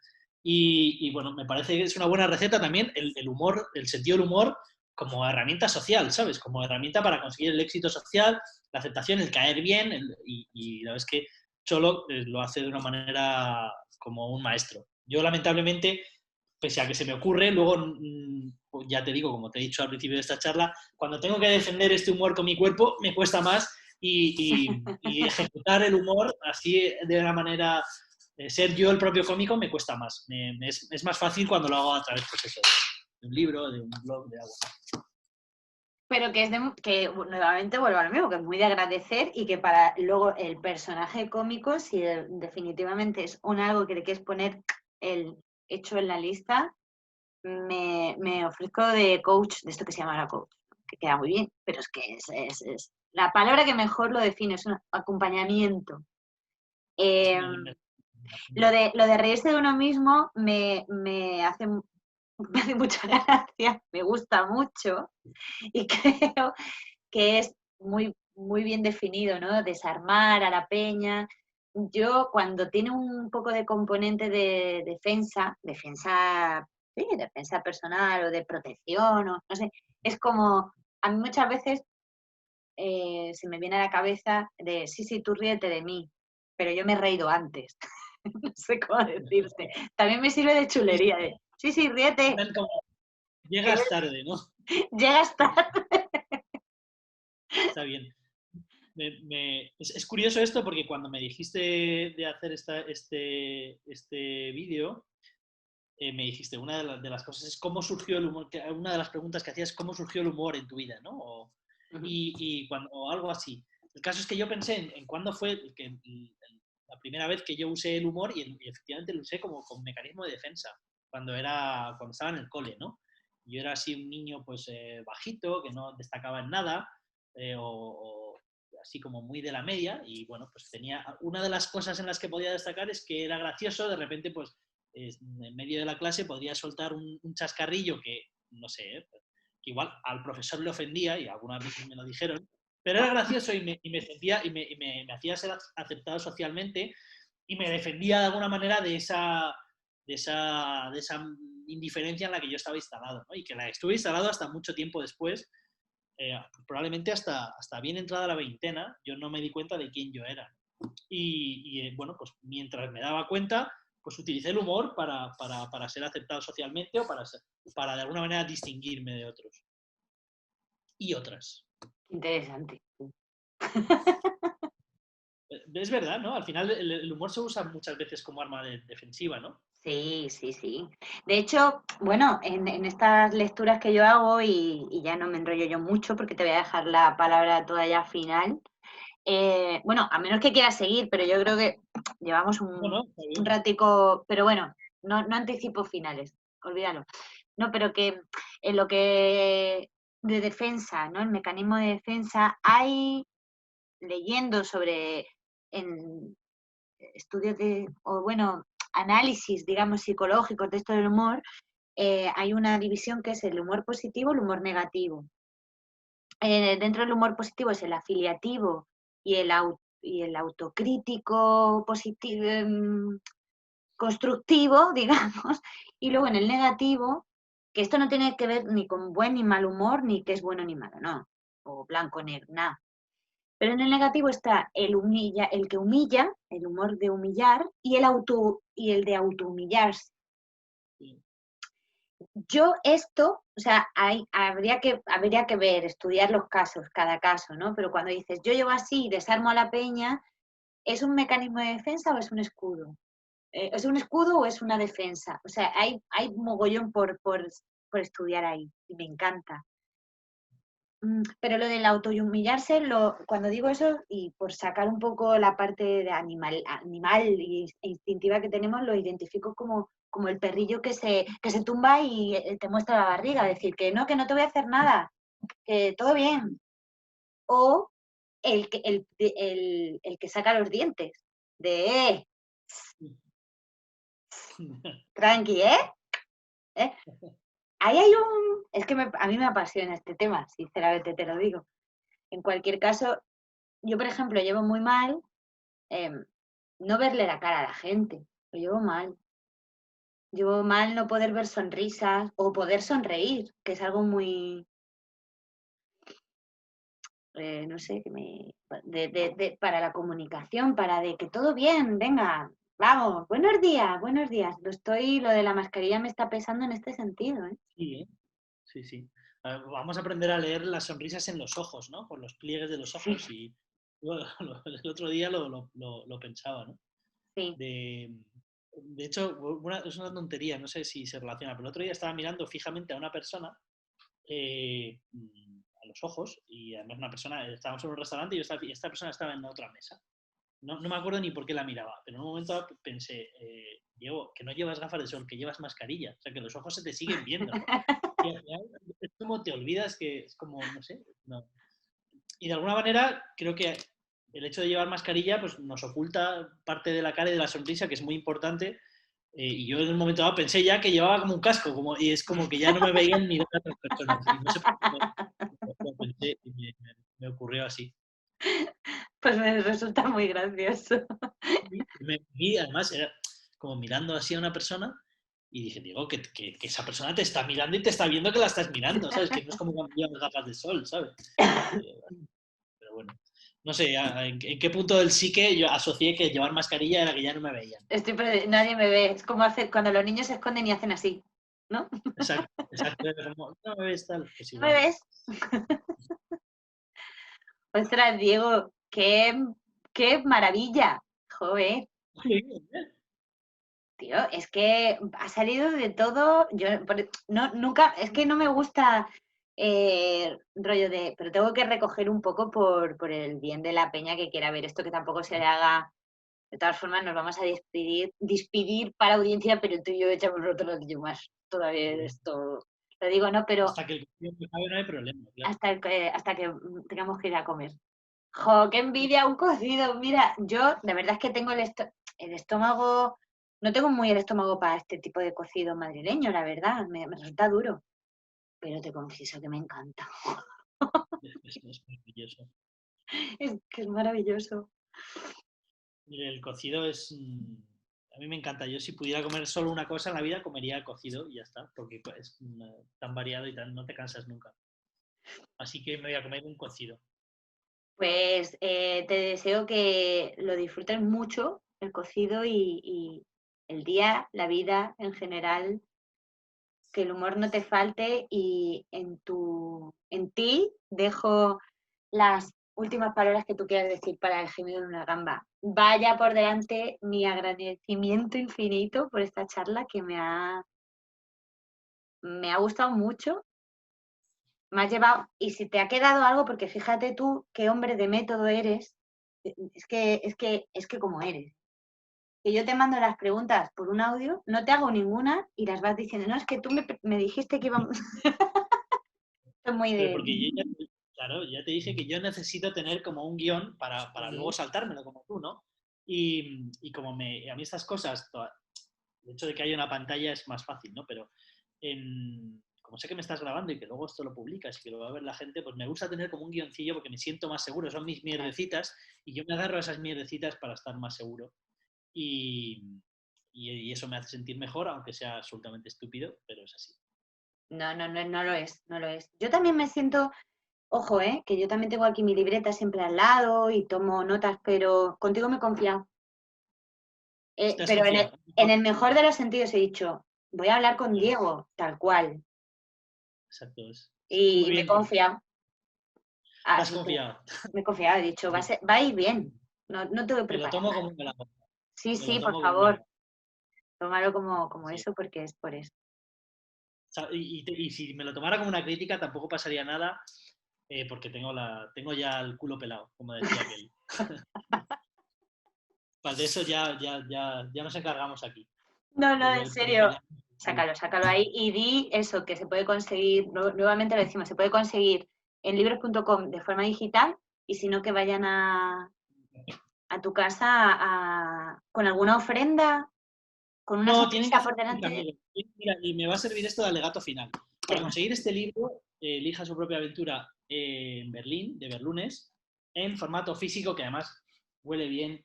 Y bueno, me parece que es una buena receta también el humor, el sentido del humor como herramienta social, ¿sabes? Como herramienta para conseguir el éxito social, la aceptación, el caer bien, y la verdad es que Cholo lo hace de una manera como un maestro. Yo lamentablemente, pese a que se me ocurre, luego, ya te digo, como te he dicho al principio de esta charla, cuando tengo que defender este humor con mi cuerpo, me cuesta más y ejecutar el humor así de una manera, ser yo el propio cómico me cuesta más. Es más fácil cuando lo hago a través, pues eso, de un libro, de un blog, de algo. Pero que que nuevamente vuelvo a lo mismo, que es muy de agradecer y que para luego el personaje cómico, si definitivamente es algo que le quieres poner el hecho en la lista, me ofrezco de coach, de esto que se llama la coach, que queda muy bien, pero es que es la palabra que mejor lo define, es un acompañamiento. Lo de reírse de uno mismo me hace mucha gracia, me gusta mucho y creo que es muy, muy bien definido, ¿no? Desarmar a la peña. Yo, cuando tiene un poco de componente de sí, defensa personal o de protección, o no sé, es como, a mí muchas veces se me viene a la cabeza de, sí, sí, tú ríete de mí, pero yo me he reído antes. No sé cómo decirte. También me sirve de chulería, de, sí, sí, ríete, que Llegas tarde, ¿no? llegas tarde. Está bien. Es curioso esto porque cuando me dijiste de hacer este vídeo, me dijiste, una de las cosas es cómo surgió el humor, una de las preguntas que hacías es cómo surgió el humor en tu vida, ¿no? O algo así. El caso es que yo pensé en cuándo fue la primera vez que yo usé el humor y efectivamente lo usé como mecanismo de defensa, cuando estaba en el cole, ¿no? Yo era así un niño pues bajito, que no destacaba en nada, o así como muy de la media, y bueno, pues tenía, una de las cosas en las que podía destacar es que era gracioso, de repente pues en medio de la clase podría soltar un chascarrillo que, no sé, que igual al profesor le ofendía, y algunas veces me lo dijeron, pero era gracioso y me sentía me hacía ser aceptado socialmente y me defendía de alguna manera de esa indiferencia en la que yo estaba instalado, ¿no? Y que la estuve instalado hasta mucho tiempo después, probablemente hasta bien entrada la veintena, yo no me di cuenta de quién yo era. Bueno, pues mientras me daba cuenta, pues utilicé el humor para ser aceptado socialmente o para de alguna manera distinguirme de otros y otras. Interesante. Es verdad, ¿no? Al final el humor se usa muchas veces como arma defensiva, ¿no? Sí, sí, sí. De hecho, bueno, en estas lecturas que yo hago, y ya no me enrollo yo mucho porque te voy a dejar la palabra toda ya final. Bueno, a menos que quieras seguir, pero yo creo que llevamos Bueno, está un bien. ratico, pero bueno, no anticipo finales, olvídalo. No, pero que en lo que de defensa, ¿no? El mecanismo de defensa, hay leyendo sobre en estudios o bueno, análisis, digamos, psicológicos de esto del humor, hay una división que es el humor positivo y el humor negativo. Dentro del humor positivo es el afiliativo y el autocrítico positivo, constructivo, digamos, y luego en el negativo, que esto no tiene que ver ni con buen ni mal humor, ni que es bueno ni malo, no, o blanco, negro, nada. Pero en el negativo está el que humilla, el humor de humillar, y el de autohumillarse. Sí. Yo esto, o sea, habría que ver, estudiar los casos, cada caso, ¿no? Pero cuando dices, yo llevo así y desarmo a la peña, ¿es un mecanismo de defensa o es un escudo? ¿Es un escudo o es una defensa? O sea, hay mogollón por estudiar ahí y me encanta. Pero lo del autohumillarse, cuando digo eso, y por sacar un poco la parte de animal e instintiva que tenemos, lo identifico como el perrillo que se tumba y te muestra la barriga, decir que no te voy a hacer nada, que todo bien. O el que saca los dientes, de tranqui, ¿eh? Ahí hay es que a mí me apasiona este tema, sinceramente te lo digo. En cualquier caso, yo, por ejemplo, llevo muy mal em, no verle la cara a la gente, lo llevo mal. Llevo mal no poder ver sonrisas o poder sonreír, que es algo muy, no sé, para la comunicación, para de que todo bien, venga, vamos, buenos días. Lo de la mascarilla me está pesando en este sentido, ¿eh? Sí, ¿eh? Sí, sí. Vamos a aprender a leer las sonrisas en los ojos, ¿no? Por los pliegues de los Sí, ojos. Y el otro día lo pensaba, ¿no? sí. De hecho, es una tontería, no sé si se relaciona, pero el otro día estaba mirando fijamente a una persona a los ojos y además una persona, estábamos en un restaurante y esta persona estaba en la otra mesa. No me acuerdo ni por qué la miraba, pero en un momento pensé, Diego, que no llevas gafas de sol, que llevas mascarilla, o sea, que los ojos se te siguen viendo, ¿no? Y al final es como te olvidas que es como, no sé, no. Y de alguna manera creo que el hecho de llevar mascarilla pues, nos oculta parte de la cara y de la sonrisa, que es muy importante. Y yo en un momento dado pensé ya que llevaba como un casco, y es como que ya no me veían ni ver a otras personas. Y no sé por qué lo pensé y me ocurrió así. Pues me resulta muy gracioso. Me vi, además, era como mirando así a una persona y dije, digo, que esa persona te está mirando y te está viendo que la estás mirando, ¿sabes? Que no es como cuando llevas gafas de sol, ¿sabes? Eh, pero bueno, no sé en qué punto del psique yo asocié que llevar mascarilla era que ya no me veían. Nadie me ve. Es como hacer cuando los niños se esconden y hacen así, ¿no? Exacto, exacto. Era como, no me ves tal, pues ¿No me igual. ves? Ostras, Diego, qué maravilla. Joder, tío, es que ha salido de todo. Nunca, es que no me gusta rollo pero tengo que recoger un poco por el bien de la peña que quiera ver esto, que tampoco se le haga. De todas formas, nos vamos a despedir para audiencia, pero tú y yo echamos otro ratillo más. Todavía esto, lo digo, ¿no? Pero Hasta que el coño me cabe no hay problema, claro. hasta que tengamos que ir a comer. ¡Jo, qué envidia un cocido! Mira, yo de verdad es que tengo el estómago, no tengo muy el estómago para este tipo de cocido madrileño, la verdad, me resulta duro, pero te confieso que me encanta. Es maravilloso. Es que es maravilloso. El cocido es. A mí me encanta. Yo, si pudiera comer solo una cosa en la vida, comería cocido y ya está, porque es tan variado y no te cansas nunca. Así que me voy a comer un cocido. Pues te deseo que lo disfrutes mucho, el cocido y el día, la vida en general, que el humor no te falte y en ti dejo las últimas palabras que tú quieras decir para el gemido de una gamba. Vaya por delante mi agradecimiento infinito por esta charla que me ha gustado mucho. Me has llevado, y si te ha quedado algo, porque fíjate tú qué hombre de método eres, es que como eres. Que yo te mando las preguntas por un audio, no te hago ninguna y las vas diciendo, no, es que tú me dijiste que íbamos. Esto es muy Pero de. porque yo ya, claro, ya te dije que yo necesito tener como un guión para luego Sí. saltármelo como tú, ¿no? Y como a mí estas cosas, el hecho de que haya una pantalla es más fácil, ¿no? Pero como sé que me estás grabando y que luego esto lo publicas y que lo va a ver la gente, pues me gusta tener como un guioncillo porque me siento más seguro. Son mis Claro. mierdecitas y yo me agarro a esas mierdecitas para estar más seguro. Y, y eso me hace sentir mejor, aunque sea absolutamente estúpido, pero es así. No, no, no, no lo es, no lo es. Yo también me siento, ojo, que yo también tengo aquí mi libreta siempre al lado y tomo notas, pero contigo me he confiado. Te has Pero en el, confiado. en el mejor de los sentidos he dicho, voy a hablar con Claro, Diego, tal cual. exacto. Muy Y me he bien, confiado. te has Así que confiado. me he confiado, he dicho, va a ir bien. No, no tengo que Me lo preparar tomo como nada. un halago. Sí, Me lo sí, por tomo como un favor, halago. tómalo como Sí. eso porque es por eso. Y si me lo tomara como una crítica, tampoco pasaría nada, Porque tengo ya el culo pelado, como decía aquel. Pues de eso ya nos encargamos aquí. No, De en de serio. pelear. Sácalo ahí y di eso, que se puede conseguir, nuevamente lo decimos, se puede conseguir en libros.com de forma digital y si no que vayan a tu casa con alguna ofrenda, con una No, tienen que sonrisa hacer por delante. amigos. Mira, y me va a servir esto de alegato final. Para Venga. conseguir este libro, elija su propia aventura en Berlín, de Berlunes, en formato físico, que además huele bien,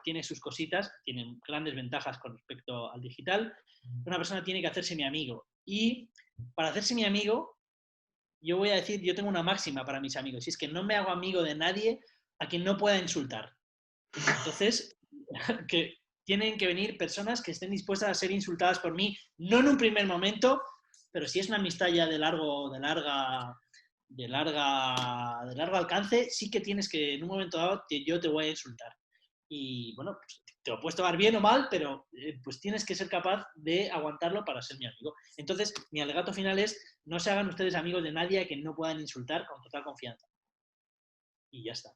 tiene sus cositas, tiene grandes ventajas con respecto al digital. Una persona tiene que hacerse mi amigo. Y para hacerse mi amigo, yo voy a decir, yo tengo una máxima para mis amigos, y es que no me hago amigo de nadie a quien no pueda insultar. Entonces, que tienen que venir personas que estén dispuestas a ser insultadas por mí, no en un primer momento, pero si es una amistad ya de largo alcance, sí que tienes que, en un momento dado, yo te voy a insultar. Y bueno, pues, te lo puedes tomar bien o mal, pero pues tienes que ser capaz de aguantarlo para ser mi amigo. Entonces, mi alegato final es, no se hagan ustedes amigos de nadie a quien no puedan insultar con total confianza. Y ya está.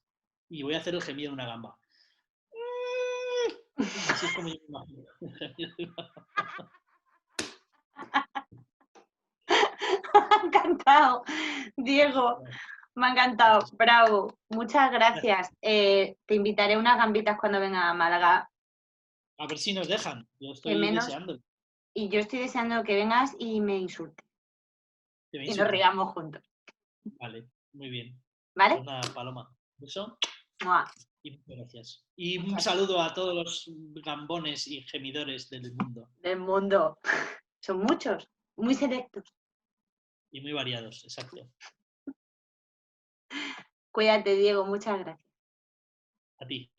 Y voy a hacer el gemido de una gamba. Así es como yo me imagino. Me ha encantado, Diego, me ha encantado, bravo, muchas gracias. Te invitaré a unas gambitas cuando venga a Málaga, A ver si nos dejan. Yo que estoy menos, deseando y yo estoy deseando que vengas y me insultes que me y nos insulten. riamos juntos, Vale, muy bien. ¿vale? Pues nada, Paloma. Eso Mua, y muchas gracias. Y un muchas saludo a todos los gambones y gemidores del mundo. del mundo, son muchos, muy selectos. Y muy variados, exacto. Cuídate, Diego, muchas gracias. A ti.